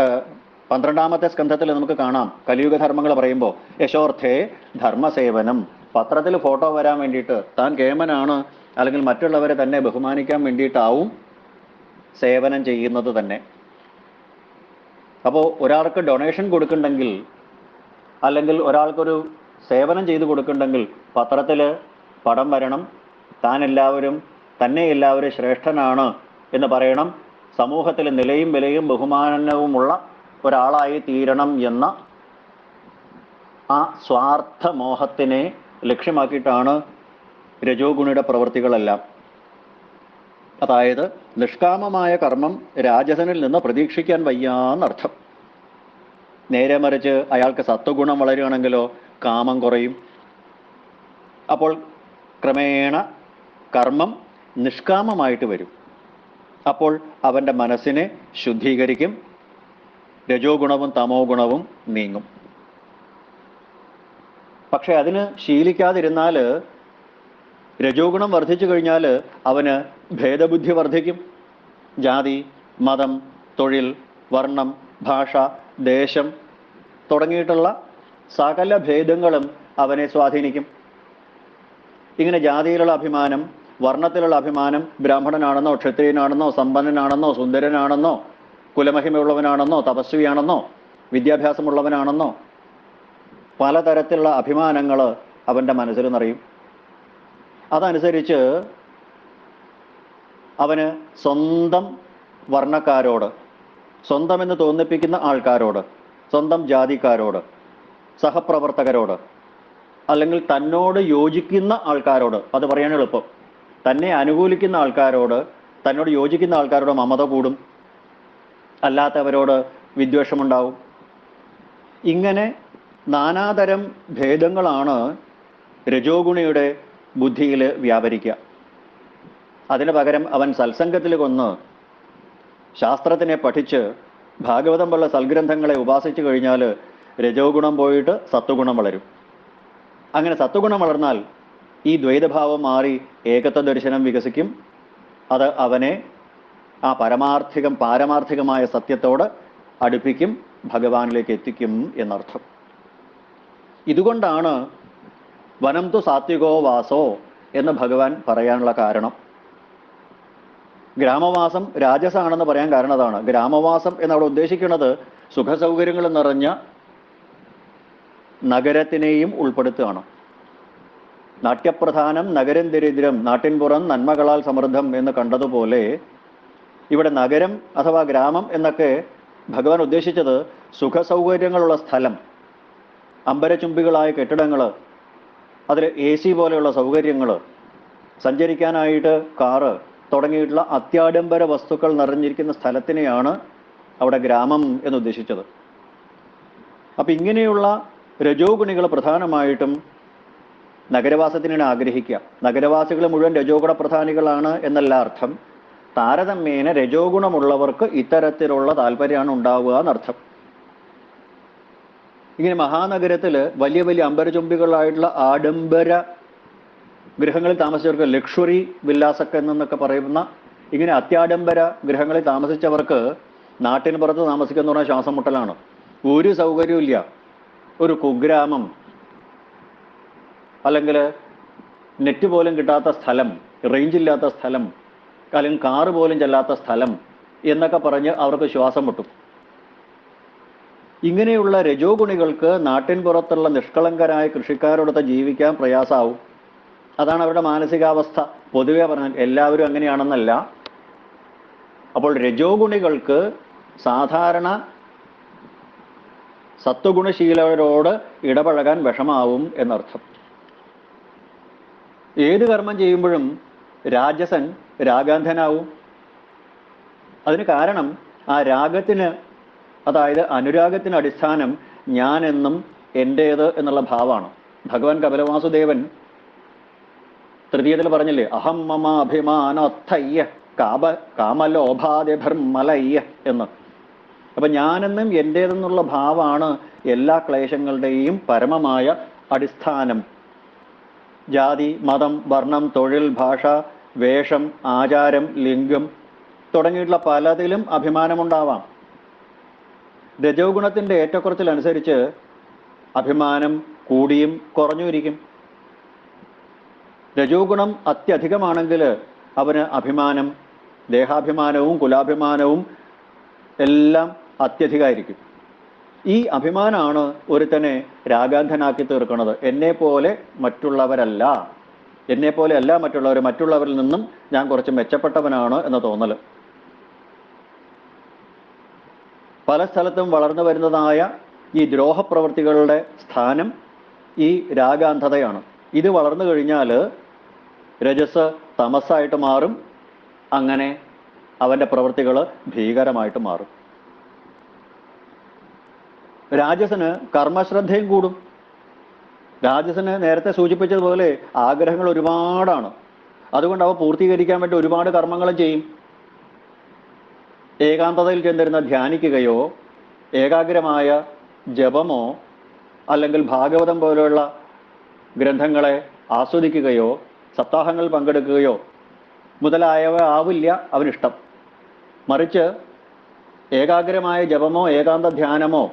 12ാമത്തെ സ്കന്ധത്തിൽ നമുക്ക് കാണാം, കലിയുഗ ധർമ്മങ്ങൾ പറയുമ്പോൾ യശോർത്ഥേ ധർമ്മസേവനം. പത്രത്തിൽ ഫോട്ടോ വരാൻ വേണ്ടിയിട്ട്, താൻ കേമനാണ് അല്ലെങ്കിൽ മറ്റുള്ളവരെ തന്നെ ബഹുമാനിക്കാൻ വേണ്ടിയിട്ടാവും സേവനം ചെയ്യുന്നത് തന്നെ. അപ്പോൾ ഒരാൾക്ക് ഡൊണേഷൻ കൊടുക്കുന്നുണ്ടെങ്കിൽ, അല്ലെങ്കിൽ ഒരാൾക്കൊരു സേവനം ചെയ്തു കൊടുക്കുന്നുണ്ടെങ്കിൽ പത്രത്തിൽ പടം വരണം, തന്നെ എല്ലാവരും ശ്രേഷ്ഠനാണ് എന്ന് പറയണം, സമൂഹത്തിൽ നിലയും വിലയും ബഹുമാനവുമുള്ള ഒരാളായി തീരണം എന്ന ആ സ്വാർത്ഥ മോഹത്തിനെ ലക്ഷ്യമാക്കിയിട്ടാണ് രജോ ഗുണിയുടെ പ്രവൃത്തികളെല്ലാം. അതായത് നിഷ്കാമമായ കർമ്മം രാജസനിൽ നിന്ന് പ്രതീക്ഷിക്കാൻ വയ്യാന്നർത്ഥം. നേരെ മറിച്ച് അയാൾക്ക് സത്വഗുണം വളരുകയാണെങ്കിലോ കാമം കുറയും. അപ്പോൾ ക്രമേണ കർമ്മം നിഷ്കാമമായിട്ട് വരും. അപ്പോൾ അവൻ്റെ മനസ്സിനെ ശുദ്ധീകരിക്കും, രജോ ഗുണവും തമോ ഗുണവും നീങ്ങും. പക്ഷെ അതിന് ശീലിക്കാതിരുന്നാൽ രജോ ഗുണം വർദ്ധിച്ചു കഴിഞ്ഞാൽ അവന് ഭേദബുദ്ധി വർദ്ധിക്കും. ജാതി, മതം, തൊഴിൽ, വർണ്ണം, ഭാഷ, ദേശം തുടങ്ങിയിട്ടുള്ള സകല ഭേദങ്ങളും അവനെ സ്വാധീനിക്കും. ഇങ്ങനെ ജാതിയിലുള്ള അഭിമാനം, വർണ്ണത്തിലുള്ള അഭിമാനം, ബ്രാഹ്മണനാണെന്നോ ക്ഷത്രിയനാണെന്നോ സമ്പന്നനാണെന്നോ സുന്ദരനാണെന്നോ കുലമഹിമയുള്ളവനാണെന്നോ തപസ്വിയാണെന്നോ വിദ്യാഭ്യാസമുള്ളവനാണെന്നോ പലതരത്തിലുള്ള അഭിമാനങ്ങൾ അവൻ്റെ മനസ്സിൽ നിറയും. അതനുസരിച്ച് അവന് സ്വന്തം വർണ്ണക്കാരോട്, സ്വന്തമെന്ന് തോന്നിപ്പിക്കുന്ന ആൾക്കാരോട്, സ്വന്തം ജാതിക്കാരോട്, സഹപ്രവർത്തകരോട്, അല്ലെങ്കിൽ തന്നോട് യോജിക്കുന്ന ആൾക്കാരോട്, അത് പറയാൻ എളുപ്പം, തന്നെ അനുകൂലിക്കുന്ന ആൾക്കാരോട്, തന്നോട് യോജിക്കുന്ന ആൾക്കാരോട് മമത കൂടും, അല്ലാത്തവരോട് വിദ്വേഷമുണ്ടാവും. ഇങ്ങനെ നാനാതരം ഭേദങ്ങളാണ് രജോ ഗുണിയുടെ ബുദ്ധിയിൽ വ്യാപരിക്കുക. അതിന് പകരം അവൻ സത്സംഗത്തിൽ കൊന്ന് ശാസ്ത്രത്തിനെ പഠിച്ച് ഭാഗവതം പോലുള്ള സൽഗ്രന്ഥങ്ങളെ ഉപാസിച്ചു കഴിഞ്ഞാൽ രജോ ഗുണം പോയിട്ട് സത്വഗുണം വളരും. അങ്ങനെ സത്വഗുണം വളർന്നാൽ ഈ ദ്വൈതഭാവം മാറി ഏകത്വ ദർശനം വികസിക്കും. അത് അവനെ ആ പാരമാർത്ഥികമായ സത്യത്തോട് അടുപ്പിക്കും, ഭഗവാനിലേക്ക് എത്തിക്കും എന്നർത്ഥം. ഇതുകൊണ്ടാണ് വനം തു സാത്വികോ വാസോ എന്ന് ഭഗവാൻ പറയാനുള്ള കാരണം. ഗ്രാമവാസം രാജസാണെന്ന് പറയാൻ കാരണം അതാണ്. ഗ്രാമവാസം എന്നവിടെ ഉദ്ദേശിക്കുന്നത് സുഖസൗകര്യങ്ങൾ നിറഞ്ഞ നഗരത്തിനെയും ഉൾപ്പെടുത്തുകയാണ്. നാട്യപ്രധാനം നഗരം ദരിദ്രം, നാട്ടിൻപുറം നന്മകളാൽ സമൃദ്ധം എന്ന് കണ്ടതുപോലെ ഇവിടെ നഗരം അഥവാ ഗ്രാമം എന്നൊക്കെ ഭഗവാൻ ഉദ്ദേശിച്ചത് സുഖസൗകര്യങ്ങളുള്ള സ്ഥലം, അമ്പരചുംബികളായ കെട്ടിടങ്ങൾ, അതിൽ AC പോലെയുള്ള സൗകര്യങ്ങൾ, സഞ്ചരിക്കാനായിട്ട് കാറ് തുടങ്ങിയിട്ടുള്ള അത്യാഡംബര വസ്തുക്കൾ നിറഞ്ഞിരിക്കുന്ന സ്ഥലത്തിനെയാണ് അവിടെ ഗ്രാമം എന്നുദ്ദേശിച്ചത്. അപ്പം ഇങ്ങനെയുള്ള രജോ ഗുണികൾ പ്രധാനമായിട്ടും നഗരവാസത്തിനാണ് ആഗ്രഹിക്കുക. നഗരവാസികൾ മുഴുവൻ രജോ ഗുണ പ്രധാനികളാണ് എന്നല്ല അർത്ഥം. താരതമ്യേന രജോ ഗുണമുള്ളവർക്ക് ഇത്തരത്തിലുള്ള താല്പര്യമാണ് ഉണ്ടാവുക എന്നർത്ഥം. ഇങ്ങനെ മഹാനഗരത്തിൽ വലിയ വലിയ അമ്പരചുംബികളായിട്ടുള്ള ആഡംബര ഗൃഹങ്ങളിൽ താമസിച്ചവർക്ക്, ലക്ഷറി വില്ലാസൊക്കെ എന്നൊക്കെ പറയുന്ന ഇങ്ങനെ അത്യാഡംബര ഗൃഹങ്ങളിൽ താമസിച്ചവർക്ക് നാട്ടിന് പുറത്ത് താമസിക്കുന്ന പറഞ്ഞാൽ ശ്വാസം മുട്ടലാണ്. ഒരു സൗകര്യവും ഇല്ല. ഒരു കുഗ്രാമം, അല്ലെങ്കിൽ നെറ്റ് പോലും കിട്ടാത്ത സ്ഥലം, റേഞ്ച് ഇല്ലാത്ത സ്ഥലം, അല്ലെങ്കിൽ കാറ് പോലും ചെല്ലാത്ത സ്ഥലം എന്നൊക്കെ പറഞ്ഞ് അവർക്ക് ശ്വാസം മുട്ടും. ഇങ്ങനെയുള്ള രജോ ഗുണികൾക്ക് നാട്ടിൻ പുറത്തുള്ള നിഷ്കളങ്കരായ കൃഷിക്കാരോടൊത്ത് ജീവിക്കാൻ പ്രയാസമാവും. അതാണ് അവരുടെ മാനസികാവസ്ഥ. പൊതുവെ പറഞ്ഞാൽ എല്ലാവരും അങ്ങനെയാണെന്നല്ല. അപ്പോൾ രജോ ഗുണികൾക്ക് സാധാരണ സത്വഗുണശീലരോട് ഇടപഴകാൻ വിഷമാവും എന്നർത്ഥം. ഏത് കർമ്മം ചെയ്യുമ്പോഴും രാജസൻ രാഗാന്ധനാവും. അതിന് കാരണം ആ രാഗത്തിന്, അതായത് അനുരാഗത്തിന് അടിസ്ഥാനം ഞാനെന്നും എൻ്റേത് എന്നുള്ള ഭാവമാണ്. ഭഗവാൻ കപിലവാസുദേവൻ തൃതീയത്തിൽ പറഞ്ഞില്ലേ, അഹം മമ അഭിമാനോത്ഥയ്യ കാമലോഭാദിധർമ്മലയ്യ എന്ന്. അപ്പം ഞാനെന്നും എൻ്റേതെന്നുള്ള ഭാവമാണ് എല്ലാ ക്ലേശങ്ങളുടെയും പരമമായ അടിസ്ഥാനം. ജാതി, മതം, വർണ്ണം, തൊഴിൽ, ഭാഷ, വേഷം, ആചാരം, ലിംഗം തുടങ്ങിയിട്ടുള്ള പലതിലും അഭിമാനമുണ്ടാവാം. രജോ ഗുണത്തിൻ്റെ ഏറ്റക്കുറച്ചിലനുസരിച്ച് അഭിമാനം കൂടിയും കുറഞ്ഞുമിരിക്കും. രജോ ഗുണം അത്യധികമാണെങ്കിൽ അവന് അഭിമാനം, ദേഹാഭിമാനവും കുലാഭിമാനവും എല്ലാം അത്യധികമായിരിക്കും. ഈ അഭിമാനമാണ് ഒരുത്തനെ രാഗാന്ധനാക്കി തീർക്കുന്നത്. എന്നെ പോലെ മറ്റുള്ളവരല്ല, എന്നെ പോലെ അല്ല മറ്റുള്ളവർ, മറ്റുള്ളവരിൽ നിന്നും ഞാൻ കുറച്ച് മെച്ചപ്പെട്ടവനാണ് എന്ന തോന്നൽ. പല സ്ഥലത്തും വളർന്നു വരുന്നതായ ഈ ദ്രോഹപ്രവൃത്തികളുടെ സ്ഥാനം ഈ രാഗാന്ധതയാണ്. ഇത് വളർന്നു കഴിഞ്ഞാൽ രജസ് തമസ്സായിട്ട് മാറും. അങ്ങനെ അവൻ്റെ പ്രവൃത്തികൾ ഭീകരമായിട്ട് മാറും. രാജസന് കർമ്മശ്രദ്ധയും കൂടും. രാജസന് നേരത്തെ സൂചിപ്പിച്ചതുപോലെ ആഗ്രഹങ്ങൾ ഒരുപാടാണ്. അതുകൊണ്ട് അവ പൂർത്തീകരിക്കാൻ വേണ്ടി ഒരുപാട് കർമ്മങ്ങളും ചെയ്യും. ഏകാന്തതയിൽ ചെന്നിരുന്ന് ധ്യാനിക്കുകയോ ഏകാഗ്രമായ ജപമോ അല്ലെങ്കിൽ ഭാഗവതം പോലെയുള്ള ഗ്രന്ഥങ്ങളെ ആസ്വദിക്കുകയോ സപ്താഹങ്ങൾ പങ്കെടുക്കുകയോ മുതലായവ ആവില്ല അവനിഷ്ടം. മറിച്ച് ഏകാഗ്രമായ ജപമോ ഏകാന്ത ധ്യാനമോ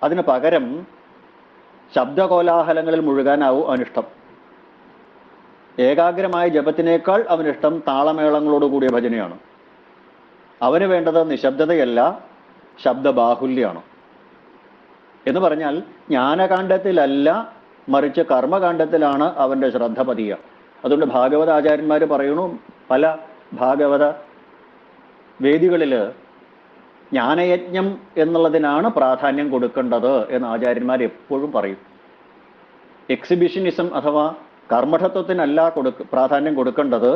അതിന് പകരം ശബ്ദകോലാഹലങ്ങളിൽ മുഴുകാനാവും അവനിഷ്ടം. ഏകാഗ്രമായ ജപത്തിനേക്കാൾ അവനിഷ്ടം താളമേളങ്ങളോടുകൂടിയ ഭജനയാണ്. അവന് വേണ്ടത് നിശബ്ദതയല്ല, ശബ്ദബാഹുല്യമാണ്. എന്ന് പറഞ്ഞാൽ ജ്ഞാനകാണ്ഡത്തിലല്ല, മറിച്ച് കർമ്മകാണ്ഡത്തിലാണ് അവൻ്റെ ശ്രദ്ധ പതിയുക. അതുകൊണ്ട് ഭാഗവത ആചാര്യന്മാർ പറയണു, പല ഭാഗവത വേദികളിൽ ജ്ഞാനയജ്ഞം എന്നുള്ളതിനാണ് പ്രാധാന്യം കൊടുക്കേണ്ടത് എന്ന് ആചാര്യന്മാർ എപ്പോഴും പറയും. എക്സിബിഷനിസം അഥവാ കർമ്മഠത്വത്തിനല്ല പ്രാധാന്യം കൊടുക്കേണ്ടത്.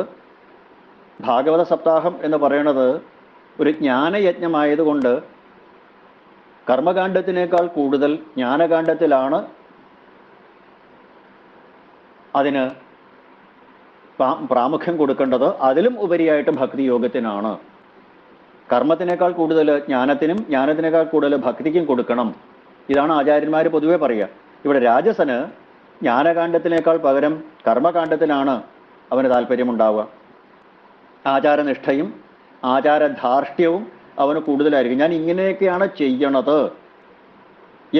ഭാഗവത സപ്താഹം എന്ന് പറയുന്നത് ഒരു ജ്ഞാനയജ്ഞമായതുകൊണ്ട് കർമ്മകാണ്ഡത്തിനേക്കാൾ കൂടുതൽ ജ്ഞാനകാണ്ഡത്തിലാണ് അതിന് പ്രാമുഖ്യം കൊടുക്കേണ്ടത്. അതിലും ഉപരിയായിട്ട് ഭക്തിയോഗത്തിനാണ്. കർമ്മത്തിനേക്കാൾ കൂടുതൽ ജ്ഞാനത്തിനും ജ്ഞാനത്തിനേക്കാൾ കൂടുതൽ ഭക്തിക്കും കൊടുക്കണം. ഇതാണ് ആചാര്യന്മാർ പൊതുവെ പറയുക. ഇവിടെ രാജസന് ജ്ഞാനകാണ്ഡത്തിനേക്കാൾ പകരം കർമ്മകാണ്ഡത്തിനാണ് അവന് താല്പര്യമുണ്ടാവുക. ആചാരനിഷ്ഠയും ആചാരധാർഷ്ട്യവും അവന് കൂടുതലായിരിക്കും. ഞാൻ ഇങ്ങനെയൊക്കെയാണ് ചെയ്യണത്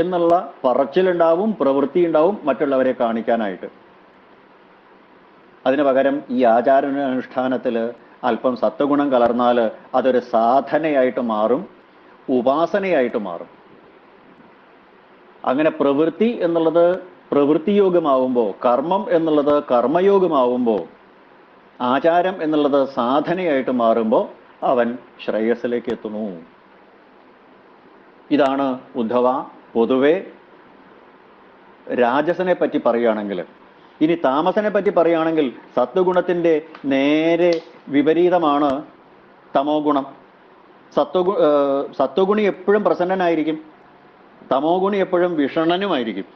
എന്നുള്ള പറച്ചിലുണ്ടാവും, പ്രവൃത്തി ഉണ്ടാവും മറ്റുള്ളവരെ കാണിക്കാനായിട്ട്. അതിന് പകരം ഈ ആചാരാനുഷ്ഠാനത്തിൽ അല്പം സത്വഗുണം കലർന്നാൽ അതൊരു സാധനയായിട്ട് മാറും, ഉപാസനയായിട്ട് മാറും. അങ്ങനെ പ്രവൃത്തി എന്നുള്ളത് പ്രവൃത്തിയോഗമാവുമ്പോൾ, കർമ്മം എന്നുള്ളത് കർമ്മയോഗമാവുമ്പോൾ, ആചാരം എന്നുള്ളത് സാധനയായിട്ട് മാറുമ്പോൾ അവൻ ശ്രേയസ്സിലേക്ക് എത്തുന്നു. ഇതാണ് ഉദ്ധവ പൊതുവെ രാജസനെ പറ്റി പറയുകയാണെങ്കിൽ. ഇനി താമസനെ പറ്റി പറയുകയാണെങ്കിൽ സത്വഗുണത്തിൻ്റെ നേരെ വിപരീതമാണ് തമോ ഗുണം. സത്വഗുണി എപ്പോഴും പ്രസന്നനായിരിക്കും, തമോ ഗുണി എപ്പോഴും വിഷണ്ണനുമായിരിക്കും.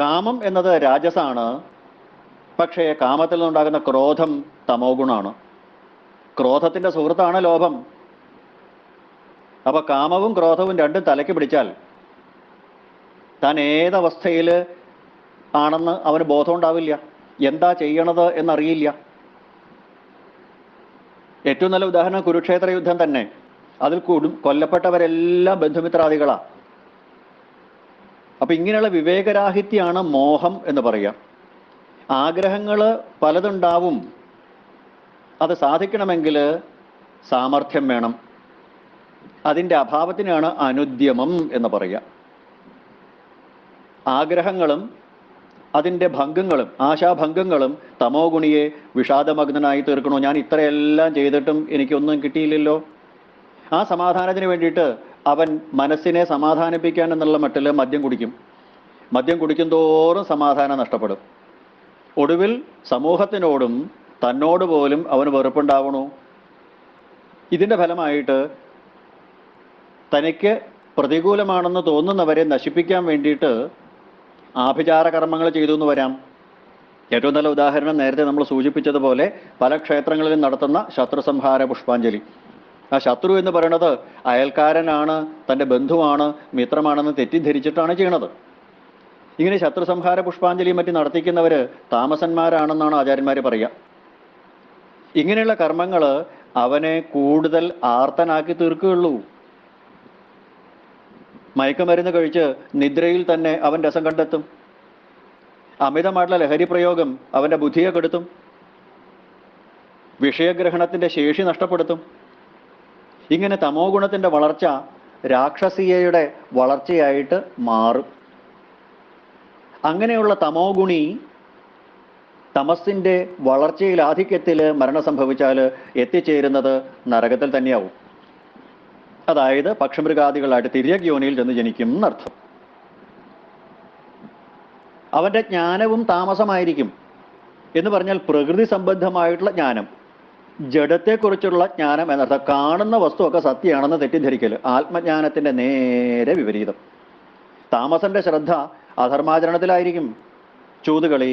കാമം എന്നത് രാജസാണ്, പക്ഷേ കാമത്തിൽ നിന്നുണ്ടാകുന്ന ക്രോധം തമോ ഗുണമാണ്. ക്രോധത്തിൻ്റെ സുഹൃത്താണ് ലോഭം. അപ്പൊ കാമവും ക്രോധവും രണ്ടും തലയ്ക്ക് പിടിച്ചാൽ താൻ ഏതവസ്ഥയിൽ ആണെന്ന് അവന് ബോധം ഉണ്ടാവില്ല, എന്താ ചെയ്യണത് എന്നറിയില്ല. ഏറ്റവും നല്ല ഉദാഹരണം കുരുക്ഷേത്ര യുദ്ധം തന്നെ. അതിൽ കൊല്ലപ്പെട്ടവരെല്ലാം ബന്ധുമിത്രാദികളാണ്. അപ്പൊ ഇങ്ങനെയുള്ള വിവേകരാഹിത്യമാണ് മോഹം എന്ന് പറയാം. ആഗ്രഹങ്ങൾ പലതുണ്ടാവും. അത് സാധിക്കണമെങ്കിൽ സാമർഥ്യം വേണം. അതിൻ്റെ അഭാവത്തിനാണ് അനുദ്യമം എന്ന് പറയുക. ആഗ്രഹങ്ങളും അതിൻ്റെ ഭംഗങ്ങളും ആശാഭംഗങ്ങളും തമോ ഗുണിയെ വിഷാദമഗ്നനായി തീർക്കണോ. ഞാൻ ഇത്രയെല്ലാം ചെയ്തിട്ടും എനിക്കൊന്നും കിട്ടിയില്ലല്ലോ. ആ സമാധാനത്തിന് വേണ്ടിയിട്ട് അവൻ മനസ്സിനെ സമാധാനിപ്പിക്കാൻ എന്നുള്ള മട്ടിൽ മദ്യം കുടിക്കും. മദ്യം കുടിക്കും തോറും സമാധാനം നഷ്ടപ്പെടും. ഒടുവിൽ സമൂഹത്തിനോടും തന്നോട് പോലും അവന് വെറുപ്പുണ്ടാവണു. ഇതിൻ്റെ ഫലമായിട്ട് തനിക്ക് പ്രതികൂലമാണെന്ന് തോന്നുന്നവരെ നശിപ്പിക്കാൻ വേണ്ടിയിട്ട് ആഭിചാര കർമ്മങ്ങൾ ചെയ്തു എന്ന് വരാം. ഏറ്റവും നല്ല ഉദാഹരണം നേരത്തെ നമ്മൾ സൂചിപ്പിച്ചതുപോലെ പല ക്ഷേത്രങ്ങളിലും നടത്തുന്ന ശത്രുസംഹാര പുഷ്പാഞ്ജലി. ആ ശത്രു എന്ന് പറയുന്നത് അയൽക്കാരനാണ്, തൻ്റെ ബന്ധുവാണ്, മിത്രമാണെന്ന് തെറ്റിദ്ധരിച്ചിട്ടാണ് ചെയ്യണത്. ഇങ്ങനെ ശത്രുസംഹാര പുഷ്പാഞ്ജലിയും മറ്റും നടത്തിക്കുന്നവർ താമസന്മാരാണെന്നാണ് ആചാര്യന്മാർ പറയുക. ഇങ്ങനെയുള്ള കർമ്മങ്ങൾ അവനെ കൂടുതൽ ആർത്തനാക്കി തീർക്കുകയുള്ളൂ. മയക്കുമരുന്ന് കഴിച്ച് നിദ്രയിൽ തന്നെ അവൻ രസം കണ്ടെത്തും. അമിതമായിട്ടുള്ള ലഹരി പ്രയോഗം അവൻ്റെ ബുദ്ധിയെ കെടുത്തും, വിഷയഗ്രഹണത്തിൻ്റെ ശേഷി നഷ്ടപ്പെടുത്തും. ഇങ്ങനെ തമോ ഗുണത്തിൻ്റെ വളർച്ച രാക്ഷസിയയുടെ വളർച്ചയായിട്ട് മാറും. അങ്ങനെയുള്ള തമോ ഗുണി തമസിന്റെ വളർച്ചയിൽ ആധിക്യത്തിൽ മരണം സംഭവിച്ചാൽ എത്തിച്ചേരുന്നത് നരകത്തിൽ തന്നെയാവും. അതായത് പക്ഷമൃഗാദികളായിട്ട് തിര്യക് യോനിയിൽ ചെന്ന് ജനിക്കും എന്നർത്ഥം. അവന്റെ ജ്ഞാനവും താമസമായിരിക്കും. എന്ന് പറഞ്ഞാൽ പ്രകൃതി സംബന്ധമായിട്ടുള്ള ജ്ഞാനം, ജഡത്തെക്കുറിച്ചുള്ള ജ്ഞാനം എന്നർത്ഥം. കാണുന്ന വസ്തുവൊക്കെ സത്യമാണെന്ന് തെറ്റിദ്ധരിക്കൽ, ആത്മജ്ഞാനത്തിന്റെ നേരെ വിപരീതം. താമസന്റെ ശ്രദ്ധ അധർമാചരണത്തിലായിരിക്കും. ചൂതുകളി,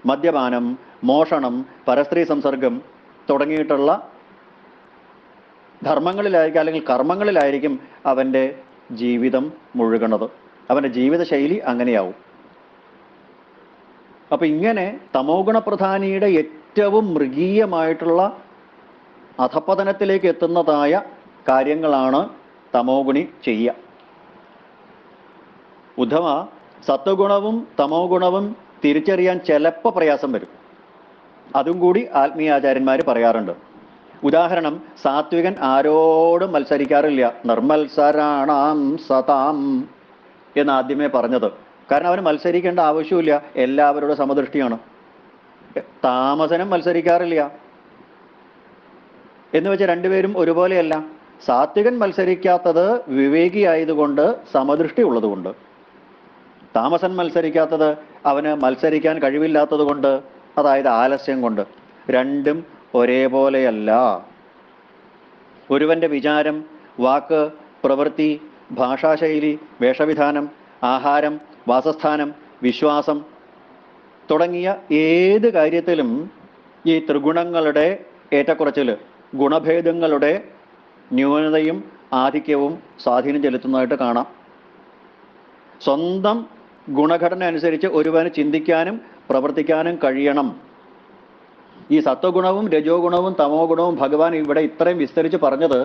മദ്യപാനം, മോഷണം, പരസ്ത്രീ സംസർഗം തുടങ്ങിയിട്ടുള്ള ധർമ്മങ്ങളിലായിരിക്കും അല്ലെങ്കിൽ കർമ്മങ്ങളിലായിരിക്കും അവന്റെ ജീവിതം മുഴുകണത്. അവന്റെ ജീവിതശൈലി അങ്ങനെയാവും. അപ്പൊ ഇങ്ങനെ തമോ ഗുണപ്രധാനിയുടെ ഏറ്റവും മൃഗീയമായിട്ടുള്ള അധപ്പതനത്തിലേക്ക് എത്തുന്നതായ കാര്യങ്ങളാണ് തമോ ഗുണി ചെയ്യുക. ഉദ്ധവ, സത്വഗുണവും തമോ ഗുണവും തിരിച്ചറിയാൻ ചിലപ്പോൾ പ്രയാസം വരും. അതും കൂടി ആത്മീയാചാര്യന്മാർ പറയാറുണ്ട്. ഉദാഹരണം, സാത്വികൻ ആരോടും മത്സരിക്കാറില്ല. നിർമത്സരാണാം സതാം എന്ന് ആദ്യമേ പറഞ്ഞത്. കാരണം അവന് മത്സരിക്കേണ്ട ആവശ്യമില്ല, എല്ലാവരോടും സമദൃഷ്ടിയാണ്. താമസനും മത്സരിക്കാറില്ല. എന്ന് വെച്ചാൽ രണ്ടുപേരും ഒരുപോലെയല്ല. സാത്വികൻ മത്സരിക്കാത്തത് വിവേകിയായതുകൊണ്ട്, സമദൃഷ്ടി ഉള്ളതുകൊണ്ട്. താമസൻ മത്സരിക്കാത്തത് അവന് മത്സരിക്കാൻ കഴിവില്ലാത്തത് കൊണ്ട്, അതായത് ആലസ്യം കൊണ്ട്. രണ്ടും ഒരേപോലെയല്ല. ഒരുവന്റെ വിചാരം, വാക്ക്, പ്രവൃത്തി, ഭാഷാശൈലി, വേഷവിധാനം, ആഹാരം, വാസസ്ഥാനം, വിശ്വാസം തുടങ്ങിയ ഏത് കാര്യത്തിലും ഈ ത്രിഗുണങ്ങളുടെ ഏറ്റക്കുറച്ചിൽ, ഗുണഭേദങ്ങളുടെ ന്യൂനതയും ആധിക്യവും സ്വാധീനം ചെലുത്തുന്നതായിട്ട് കാണാം. സ്വന്തം ഗുണഘടന അനുസരിച്ച് ഒരുവന് ചിന്തിക്കാനും പ്രവർത്തിക്കാനും കഴിയണം. ഈ സത്വഗുണവും രജോ ഗുണവും തമോ ഗുണവും ഭഗവാൻ ഇവിടെ ഇത്രയും വിസ്തരിച്ച് പറഞ്ഞത്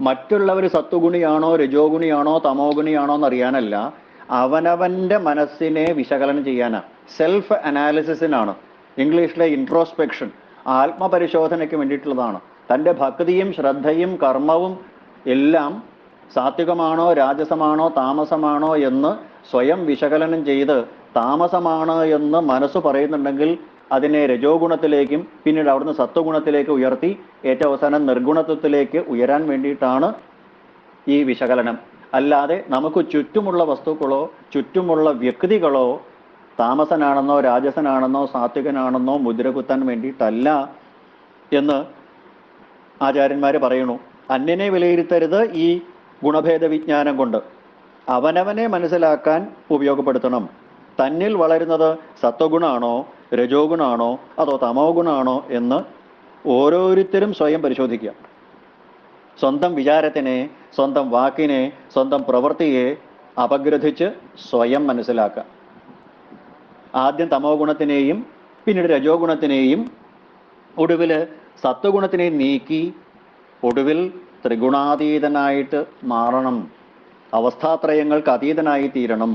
മറ്റുള്ളവർ സത്വഗുണിയാണോ രജോ ഗുണിയാണോ തമോ ഗുണിയാണോ എന്നറിയാനല്ല, അവനവന്റെ മനസ്സിനെ വിശകലനം ചെയ്യാനാണ്. സെൽഫ് അനാലിസിസിനാണ്. ഇംഗ്ലീഷിലെ ഇൻട്രോസ്പെക്ഷൻ, ആത്മപരിശോധനയ്ക്ക് വേണ്ടിയിട്ടുള്ളതാണ്. തൻ്റെ ഭക്തിയും ശ്രദ്ധയും കർമ്മവും എല്ലാം സാത്വികമാണോ രാജസമാണോ താമസമാണോ എന്ന് സ്വയം വിശകലനം ചെയ്ത് താമസമാണ് എന്ന് മനസ്സ് പറയുന്നുണ്ടെങ്കിൽ അതിനെ രജോ ഗുണത്തിലേക്കും പിന്നീട് അവിടുന്ന് സത്വഗുണത്തിലേക്ക് ഉയർത്തി ഏറ്റവും അവസാനം നിർഗുണത്വത്തിലേക്ക് ഉയരാൻ വേണ്ടിയിട്ടാണ് ഈ വിശകലനം. അല്ലാതെ നമുക്ക് ചുറ്റുമുള്ള വസ്തുക്കളോ ചുറ്റുമുള്ള വ്യക്തികളോ താമസനാണെന്നോ രാജസനാണെന്നോ സാത്വികനാണെന്നോ മുദ്ര കുത്താൻ വേണ്ടിയിട്ടല്ല എന്ന് ആചാര്യന്മാർ പറയണു. അന്യനെ വിലയിരുത്തരുത് ഈ ഗുണഭേദ വിജ്ഞാനം കൊണ്ട്. അവനവനെ മനസ്സിലാക്കാൻ ഉപയോഗപ്പെടുത്തണം. തന്നിൽ വളരുന്നത് സത്വഗുണാണോ രജോ ഗുണാണോ അതോ തമോ ഗുണാണോ എന്ന് ഓരോരുത്തരും സ്വയം പരിശോധിക്കുക. സ്വന്തം വിചാരത്തിനെ, സ്വന്തം വാക്കിനെ, സ്വന്തം പ്രവൃത്തിയെ അപഗ്രഥിച്ച് സ്വയം മനസ്സിലാക്കുക. ആദ്യം തമോ ഗുണത്തിനെയും പിന്നീട് രജോ ഗുണത്തിനെയും ഒടുവിൽ സത്വഗുണത്തിനെയും നീക്കി ഒടുവിൽ ത്രിഗുണാതീതനായിട്ട് മാറണം. അവസ്ഥാത്രയങ്ങൾക്ക് അതീതനായി തീരണം.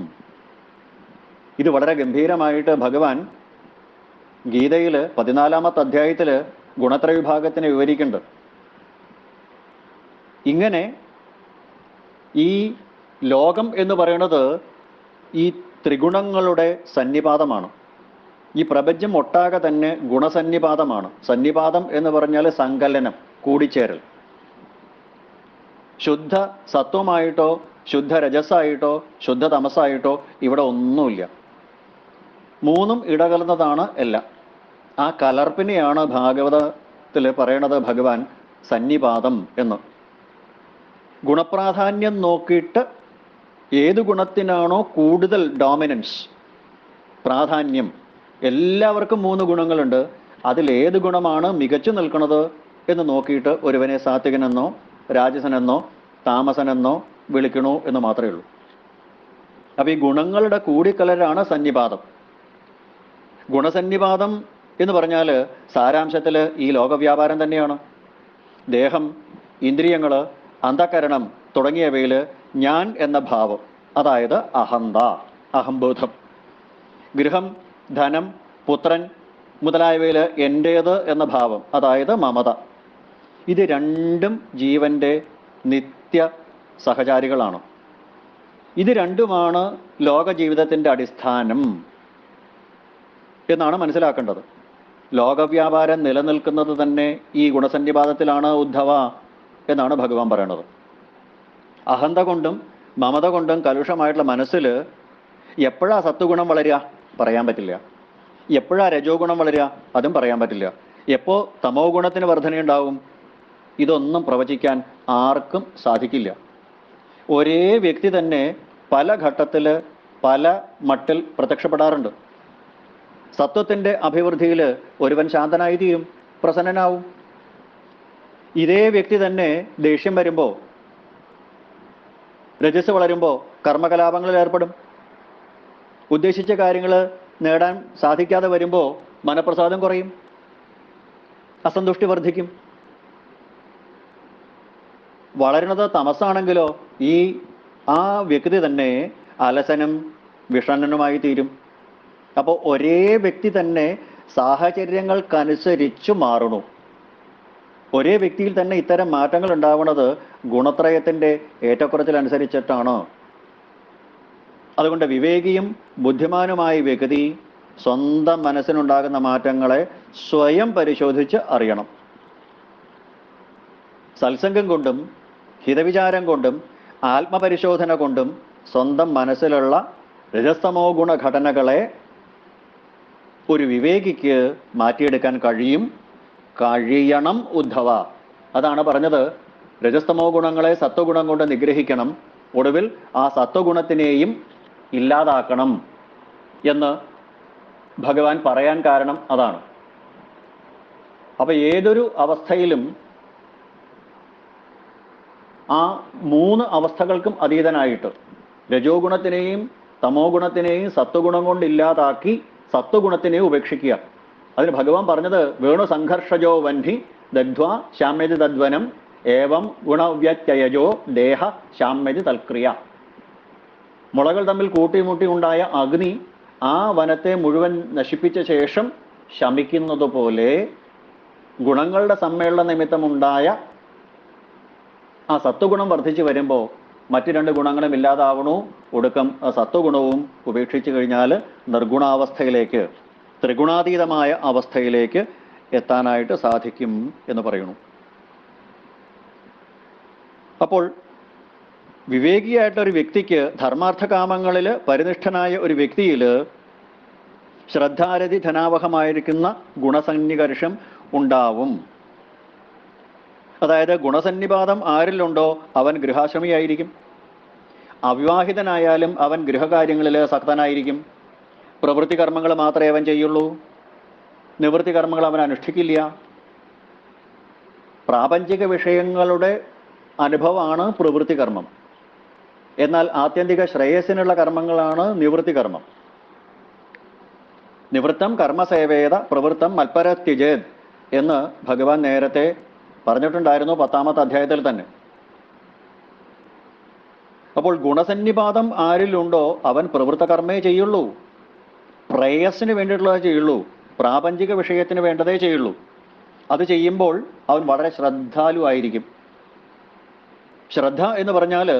ഇത് വളരെ ഗംഭീരമായിട്ട് ഭഗവാൻ ഗീതയിൽ 14-ാമത്തെ അധ്യായത്തിൽ ഗുണത്രയ വിഭാഗത്തിനെ വിവരിക്കുന്നുണ്ട്. ഇങ്ങനെ ഈ ലോകം എന്ന് പറയുന്നത് ഈ ത്രിഗുണങ്ങളുടെ സന്നിപാതമാണ്. ഈ പ്രപഞ്ചം ഒട്ടാകെ തന്നെ ഗുണസന്നിപാതമാണ്. സന്നിപാതം എന്ന് പറഞ്ഞാൽ സങ്കലനം, കൂടിച്ചേരൽ. ശുദ്ധ സത്വമായിട്ടോ ശുദ്ധ രജസ്സായിട്ടോ ശുദ്ധ തമസായിട്ടോ ഇവിടെ ഒന്നുമില്ല. മൂന്നും ഇടകലർന്നതാണ് എല്ലാം. ആ കലർപ്പിനെയാണ് ഭാഗവതത്തിൽ പറയണത് ഭഗവാൻ സന്നിപാതം എന്ന്. ഗുണപ്രാധാന്യം നോക്കിയിട്ട് ഏത് ഗുണത്തിനാണോ കൂടുതൽ ഡോമിനൻസ്, പ്രാധാന്യം, എല്ലാവർക്കും 3 ഗുണങ്ങളുണ്ട്, അതിലേത് ഗുണമാണ് മികച്ചു നിൽക്കുന്നത് എന്ന് നോക്കിയിട്ട് ഒരുവനെ സാത്വികനെന്നോ രാജസനെന്നോ താമസനെന്നോ വിളിക്കണോ എന്ന് മാത്രമേ ഉള്ളൂ. അപ്പൊ ഈ ഗുണങ്ങളുടെ കൂടിക്കലരാണ് സന്നിപാതം. ഗുണസന്നിപാതം എന്ന് പറഞ്ഞാൽ സാരാംശത്തിൽ ഈ ലോകവ്യാപാരം തന്നെയാണ്. ദേഹം, ഇന്ദ്രിയങ്ങൾ, അന്ധകരണം തുടങ്ങിയവയിൽ ഞാൻ എന്ന ഭാവം, അതായത് അഹന്ത, അഹംബോധം. ഗൃഹം, ധനം, പുത്രൻ മുതലായവയിൽ എൻ്റേത് എന്ന ഭാവം, അതായത് മമത. ഇത് രണ്ടും ജീവന്റെ നിത്യ സഹചാരികളാണ്. ഇത് രണ്ടുമാണ് ലോക ജീവിതത്തിൻ്റെ അടിസ്ഥാനം എന്നാണ് മനസ്സിലാക്കേണ്ടത്. ലോകവ്യാപാരം നിലനിൽക്കുന്നത് തന്നെ ഈ ഗുണസന്നിപാതത്തിലാണ് ഉദ്ധവ എന്നാണ് ഭഗവാൻ പറയണത്. അഹന്ത കൊണ്ടും മമത കൊണ്ടും കലുഷമായിട്ടുള്ള മനസ്സിൽ എപ്പോഴാ സത്വഗുണം വളരുക പറയാൻ പറ്റില്ല. എപ്പോഴാ രജോ ഗുണം വളരുക അതും പറയാൻ പറ്റില്ല. എപ്പോ തമോ ഗുണത്തിന് വർധനയുണ്ടാവും ഇതൊന്നും പ്രവചിക്കാൻ ആർക്കും സാധിക്കില്ല. ഒരേ വ്യക്തി തന്നെ പല ഘട്ടത്തിൽ പല മട്ടിൽ പ്രത്യക്ഷപ്പെടാറുണ്ട്. സത്വത്തിൻ്റെ അഭിവൃദ്ധിയിൽ ഒരുവൻ ശാന്തനായി തീരും, പ്രസന്നനാവും. ഇതേ വ്യക്തി തന്നെ ദേഷ്യം വരുമ്പോൾ, രജസ് വളരുമ്പോൾ കർമ്മകലാപങ്ങളിൽ ഏർപ്പെടും. ഉദ്ദേശിച്ച കാര്യങ്ങൾ നേടാൻ സാധിക്കാതെ വരുമ്പോൾ മനപ്രസാദം കുറയും, അസന്തുഷ്ടി വർദ്ധിക്കും. വളരുന്നത് തമസാണെങ്കിലോ ആ വ്യക്തി തന്നെ അലസനും വിഷണ്ണനുമായി തീരും. അപ്പോൾ ഒരേ വ്യക്തി തന്നെ സാഹചര്യങ്ങൾക്കനുസരിച്ചു മാറണു. ഒരേ വ്യക്തിയിൽ തന്നെ ഇത്തരം മാറ്റങ്ങൾ ഉണ്ടാവുന്നത് ഗുണത്രയത്തിൻ്റെ ഏറ്റക്കുറച്ചിലനുസരിച്ചിട്ടാണ്. അതുകൊണ്ട് വിവേകിയും ബുദ്ധിമാനുമായ വ്യക്തി സ്വന്തം മനസ്സിനുണ്ടാകുന്ന മാറ്റങ്ങളെ സ്വയം പരിശോധിച്ച് അറിയണം. സത്സംഗം കൊണ്ടും ഹിതവിചാരം കൊണ്ടും ആത്മപരിശോധന കൊണ്ടും സ്വന്തം മനസ്സിലുള്ള രജസ്തമോ ഗുണഘടനകളെ ഒരു വിവേകിക്ക് മാറ്റിയെടുക്കാൻ കഴിയണം ഉദ്ധവ. അതാണ് പറഞ്ഞത്, രജസ്തമോ ഗുണങ്ങളെ സത്വഗുണം കൊണ്ട് നിഗ്രഹിക്കണം, ഒടുവിൽ ആ സത്വഗുണത്തിനെയും ഇല്ലാതാക്കണം എന്ന് ഭഗവാൻ പറയാൻ കാരണം അതാണ്. അപ്പൊ ഏതൊരു അവസ്ഥയിലും ആ മൂന്ന് അവസ്ഥകൾക്കും അതീതനായിട്ട് രജോ ഗുണത്തിനെയും തമോ ഗുണത്തിനെയും സത്വഗുണം കൊണ്ട് ഇല്ലാതാക്കി സത്വഗുണത്തിനെ ഉപേക്ഷിക്കുക. അതിന് ഭഗവാൻ പറഞ്ഞത് വേണു സംഘർഷജോ വന്നി ദഗ്ധ്വാ ശാമ്യതി തദ്വനം ഏവം ഗുണവ്യത്യയജോ ദേഹ ശാമ്യതി തൽക്രിയ. മുളകൾ തമ്മിൽ കൂട്ടിമുട്ടി ഉണ്ടായ അഗ്നി ആ വനത്തെ മുഴുവൻ നശിപ്പിച്ച ശേഷം ശമിക്കുന്നത് പോലെ ഗുണങ്ങളുടെ സമ്മേളന നിമിത്തമുണ്ടായ ആ സത്വഗുണം വർദ്ധിച്ചു വരുമ്പോൾ മറ്റു രണ്ട് ഗുണങ്ങളും ഇല്ലാതാവണു. ഒടുക്കം ആ സത്വഗുണവും ഉപേക്ഷിച്ചു കഴിഞ്ഞാൽ നിർഗുണാവസ്ഥയിലേക്ക്, ത്രിഗുണാതീതമായ അവസ്ഥയിലേക്ക് എത്താനായിട്ട് സാധിക്കും എന്ന് പറയുന്നു. അപ്പോൾ വിവേകിയായിട്ടൊരു വ്യക്തിക്ക് ധർമാർത്ഥകാമങ്ങളിൽ പരിനിഷ്ഠനായ ഒരു വ്യക്തിയിൽ ശ്രദ്ധാരതി ധനാവഹമായിരിക്കുന്ന ഗുണസന്നികർഷം ഉണ്ടാവും. അതായത് ഗുണസന്നിപാതം ആരിലുണ്ടോ അവൻ ഗൃഹാശ്രമിയായിരിക്കും. അവിവാഹിതനായാലും അവൻ ഗൃഹകാര്യങ്ങളിൽ സക്തനായിരിക്കും. പ്രവൃത്തി കർമ്മങ്ങൾ മാത്രമേ അവൻ ചെയ്യുള്ളൂ, നിവൃത്തി കർമ്മങ്ങൾ അവൻ അനുഷ്ഠിക്കില്ല. പ്രാപഞ്ചിക വിഷയങ്ങളുടെ അനുഭവമാണ് പ്രവൃത്തി കർമ്മം. എന്നാൽ ആത്യന്തിക ശ്രേയസ്സിനുള്ള കർമ്മങ്ങളാണ് നിവൃത്തി കർമ്മം. നിവൃത്തം കർമ്മസേവേത പ്രവൃത്തം മൽപരത്യജേത് എന്ന് ഭഗവാൻ നേരത്തെ പറഞ്ഞിട്ടുണ്ടായിരുന്നു 10ാമത്തെ അധ്യായത്തിൽ തന്നെ. അപ്പോൾ ഗുണസന്നിപാതം ആരിലുണ്ടോ അവൻ പ്രവൃത്തകർമ്മേ ചെയ്യുള്ളൂ, പ്രേയസ്സിന് വേണ്ടിയിട്ടുള്ളതേ ചെയ്യുള്ളൂ, പ്രാപഞ്ചിക വിഷയത്തിന് വേണ്ടതേ ചെയ്യുള്ളൂ. അത് ചെയ്യുമ്പോൾ അവൻ വളരെ ശ്രദ്ധാലുവായിരിക്കും. ശ്രദ്ധ എന്ന് പറഞ്ഞാൽ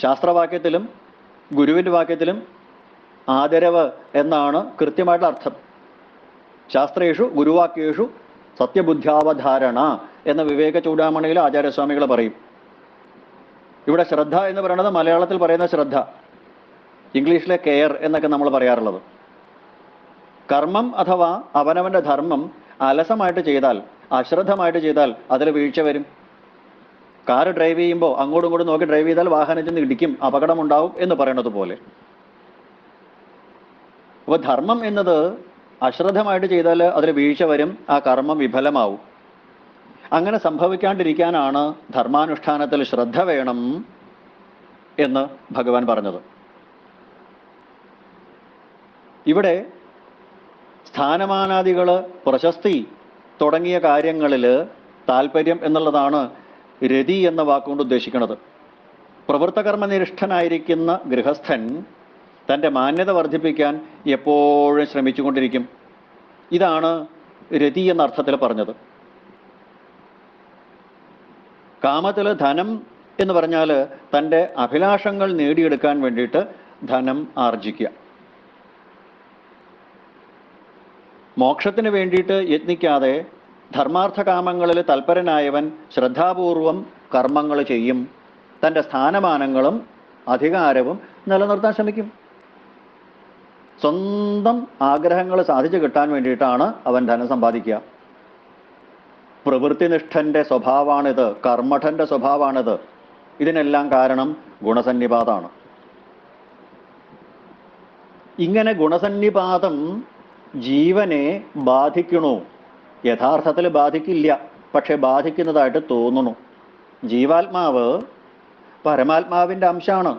ശാസ്ത്രവാക്യത്തിലും ഗുരുവിൻ്റെ വാക്യത്തിലും ആദരവ് എന്നാണ് കൃത്യമായിട്ടുള്ള അർത്ഥം. ശാസ്ത്രേഷു ഗുരുവാക്യേഷു സത്യബുദ്ധ്യാവധാരണ എന്ന വിവേക ചൂടാമണിയിൽ ആചാര്യസ്വാമികൾ പറയും. ഇവിടെ ശ്രദ്ധ എന്ന് പറയുന്നത് മലയാളത്തിൽ പറയുന്ന ശ്രദ്ധ, ഇംഗ്ലീഷിലെ കെയർ എന്നൊക്കെ നമ്മൾ പറയാറുള്ളത്. കർമ്മം അഥവാ അവനവൻ്റെ ധർമ്മം അലസമായിട്ട് ചെയ്താൽ, അശ്രദ്ധമായിട്ട് ചെയ്താൽ അതിൽ വീഴ്ച വരും. കാറ് ഡ്രൈവ് ചെയ്യുമ്പോൾ അങ്ങോട്ടും ഇങ്ങോട്ടും നോക്കി ഡ്രൈവ് ചെയ്താൽ വാഹനം ചെന്ന് ഇടിക്കും, അപകടമുണ്ടാവും എന്ന് പറയുന്നത് പോലെ. അപ്പോൾ ധർമ്മം എന്നത് അശ്രദ്ധമായിട്ട് ചെയ്താൽ അതിൽ വീഴ്ച വരും, ആ കർമ്മം വിഫലമാവും. അങ്ങനെ സംഭവിക്കാണ്ടിരിക്കാനാണ് ധർമാനുഷ്ഠാനത്തിൽ ശ്രദ്ധ വേണം എന്ന് ഭഗവാൻ പറഞ്ഞത്. ഇവിടെ സ്ഥാനമാനാദികൾ, പ്രശസ്തി തുടങ്ങിയ കാര്യങ്ങളിൽ താല്പര്യം എന്നുള്ളതാണ് രതി എന്ന വാക്കുകൊണ്ട് ഉദ്ദേശിക്കുന്നത്. പ്രവൃത്തകർമ്മനിഷ്ഠനായിരിക്കുന്ന ഗൃഹസ്ഥൻ തൻ്റെ മാന്യത വർദ്ധിപ്പിക്കാൻ എപ്പോഴും ശ്രമിച്ചുകൊണ്ടിരിക്കും. ഇതാണ് രതി എന്ന അർത്ഥത്തിൽ പറഞ്ഞത്. കാമത്തിൽ ധനം എന്ന് പറഞ്ഞാൽ തൻ്റെ അഭിലാഷങ്ങൾ നേടിയെടുക്കാൻ വേണ്ടിയിട്ട് ധനം ആർജിക്കുക. മോക്ഷത്തിന് വേണ്ടിയിട്ട് യത്നിക്കാതെ ധർമാർത്ഥ കാമങ്ങളിൽ തൽപരനായവൻ ശ്രദ്ധാപൂർവം കർമ്മങ്ങൾ ചെയ്യും. തൻ്റെ സ്ഥാനമാനങ്ങളും അധികാരവും നിലനിർത്താൻ ശ്രമിക്കും. സ്വന്തം ആഗ്രഹങ്ങൾ സാധിച്ചു കിട്ടാൻ വേണ്ടിയിട്ടാണ് അവൻ ധനം സമ്പാദിക്കുക. പ്രവൃത്തിനിഷ്ഠന്റെ സ്വഭാവമാണിത്, കർമ്മഠന്റെ സ്വഭാവമാണിത്. ഇതിനെല്ലാം കാരണം ഗുണസന്നിപാതമാണ്. ഇങ്ങനെ ഗുണസന്നിപാതം ജീവനെ ബാധിക്കണോ? യഥാർത്ഥത്തിൽ ബാധിക്കില്ല, പക്ഷെ ബാധിക്കുന്നതായിട്ട് തോന്നുന്നു. ജീവാത്മാവ് പരമാത്മാവിൻ്റെ അംശമാണ്.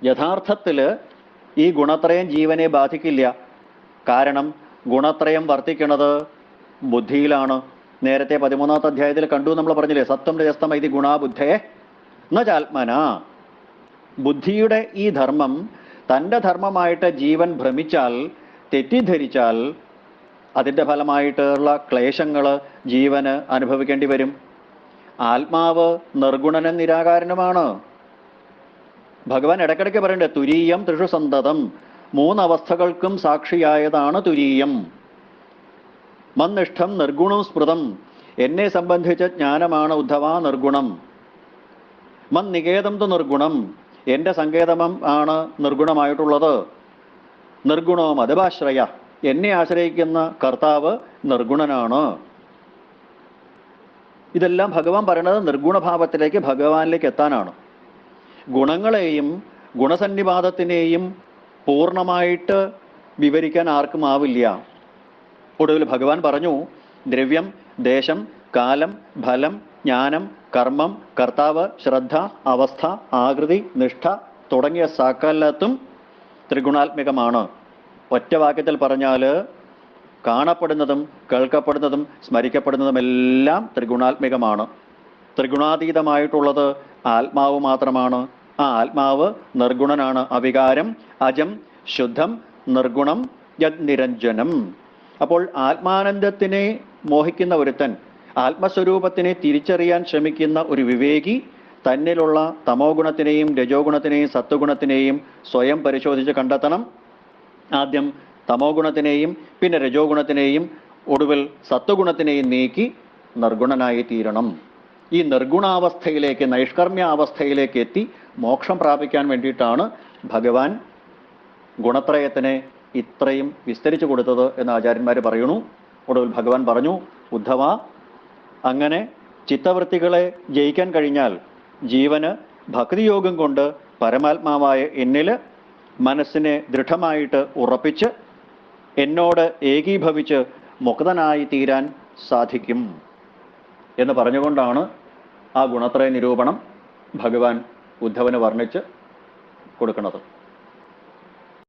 യഥാർത്ഥത്തിൽ ഈ ഗുണത്രയം ജീവനെ ബാധിക്കില്ല. കാരണം ഗുണത്രയം വർത്തിക്കുന്നത് ബുദ്ധിയിലാണ്. നേരത്തെ 13ാമത്തെ അധ്യായത്തിൽ കണ്ടു, നമ്മൾ പറഞ്ഞില്ലേ, സത്വം രജസ്തം ഇതി ഗുണാബുദ്ധേ ന ചാത്മന. ബുദ്ധിയുടെ ഈ ധർമ്മം തൻ്റെ ധർമ്മമായിട്ട് ജീവൻ ഭ്രമിച്ചാൽ, തെറ്റിദ്ധരിച്ചാൽ അതിൻ്റെ ഫലമായിട്ടുള്ള ക്ലേശങ്ങൾ ജീവന് അനുഭവിക്കേണ്ടി വരും. ആത്മാവ് നിർഗുണനും നിരാകാരനുമാണ്. ഭഗവാൻ ഇടയ്ക്കിടയ്ക്ക് പറയണ്ടേ, തുരീയം ത്രിഷു സന്തതം, 3 അവസ്ഥകൾക്കും സാക്ഷിയായതാണ് തുരീയം. മന്നിഷ്ഠം നിർഗുണം സ്മൃതം, എന്നെ സംബന്ധിച്ച ജ്ഞാനമാണ് ഉദ്ധവ നിർഗുണം. മന്നികേതം തു നിർഗുണം, എൻ്റെ സങ്കേതം ആണ് നിർഗുണമായിട്ടുള്ളത്. നിർഗുണോ മതപാശ്രയ, എന്നെ ആശ്രയിക്കുന്ന കർത്താവ് നിർഗുണനാണ്. ഇതെല്ലാം ഭഗവാൻ പറയുന്നത് നിർഗുണഭാവത്തിലേക്ക്, ഭഗവാനിലേക്ക് എത്താനാണ്. ഗുണങ്ങളെയും ഗുണസന്നിപാതത്തിനെയും പൂർണ്ണമായിട്ട് വിവരിക്കാൻ ആർക്കും ആവില്ല. ഒടുവിൽ ഭഗവാൻ പറഞ്ഞു, ദ്രവ്യം, ദേശം, കാലം, ഫലം, ജ്ഞാനം, കർമ്മം, കർത്താവ്, ശ്രദ്ധ, അവസ്ഥ, ആകൃതി, നിഷ്ഠ തുടങ്ങിയ സകലത്തും ത്രിഗുണാത്മികമാണ്. ഒറ്റ വാക്യത്തിൽ പറഞ്ഞാൽ കാണപ്പെടുന്നതും കേൾക്കപ്പെടുന്നതും സ്മരിക്കപ്പെടുന്നതുമെല്ലാം ത്രിഗുണാത്മികമാണ്. ത്രിഗുണാതീതമായിട്ടുള്ളത് ആത്മാവ് മാത്രമാണ്. ആ ആത്മാവ് നിർഗുണനാണ്, അവികാരം, അജം, ശുദ്ധം, നിർഗുണം, യദ്നിരഞ്ജനം. അപ്പോൾ ആത്മാനന്ദത്തിനെ മോഹിക്കുന്ന ഒരുത്തൻ, ആത്മസ്വരൂപത്തിനെ തിരിച്ചറിയാൻ ശ്രമിക്കുന്ന ഒരു വിവേകി തന്നിലുള്ള തമോ ഗുണത്തിനെയും രജോ ഗുണത്തിനെയും സത്വഗുണത്തിനെയും സ്വയം പരിശോധിച്ച് കണ്ടെത്തണം. ആദ്യം തമോ ഗുണത്തിനെയും പിന്നെ രജോ ഗുണത്തിനെയും ഒടുവിൽ സത്വഗുണത്തിനെയും നീക്കി നിർഗുണനായി തീരണം. ഈ നിർഗുണാവസ്ഥയിലേക്ക്, നൈഷ്കർമ്മ്യാവസ്ഥയിലേക്ക് എത്തി മോക്ഷം പ്രാപിക്കാൻ വേണ്ടിയിട്ടാണ് ഭഗവാൻ ഗുണത്രയത്തിനെ ഇത്രയും വിസ്തരിച്ചു കൊടുത്തത് എന്ന് ആചാര്യന്മാർ പറയുന്നു. ഒടുവിൽ ഭഗവാൻ പറഞ്ഞു, ഉദ്ധവ, അങ്ങനെ ചിത്തവൃത്തികളെ ജയിക്കാൻ കഴിഞ്ഞാൽ ജീവന് ഭക്തിയോഗം കൊണ്ട് പരമാത്മാവായ എന്നിൽ മനസ്സിനെ ദൃഢമായിട്ട് ഉറപ്പിച്ച് എന്നോട് ഏകീഭവിച്ച് മുക്തനായി തീരാൻ സാധിക്കും എന്ന് പറഞ്ഞുകൊണ്ടാണ് ആ ഗുണത്രയ നിരൂപണം ഭഗവാൻ ഉദ്ധവന് വർണ്ണിച്ച് കൊടുക്കുന്നത്.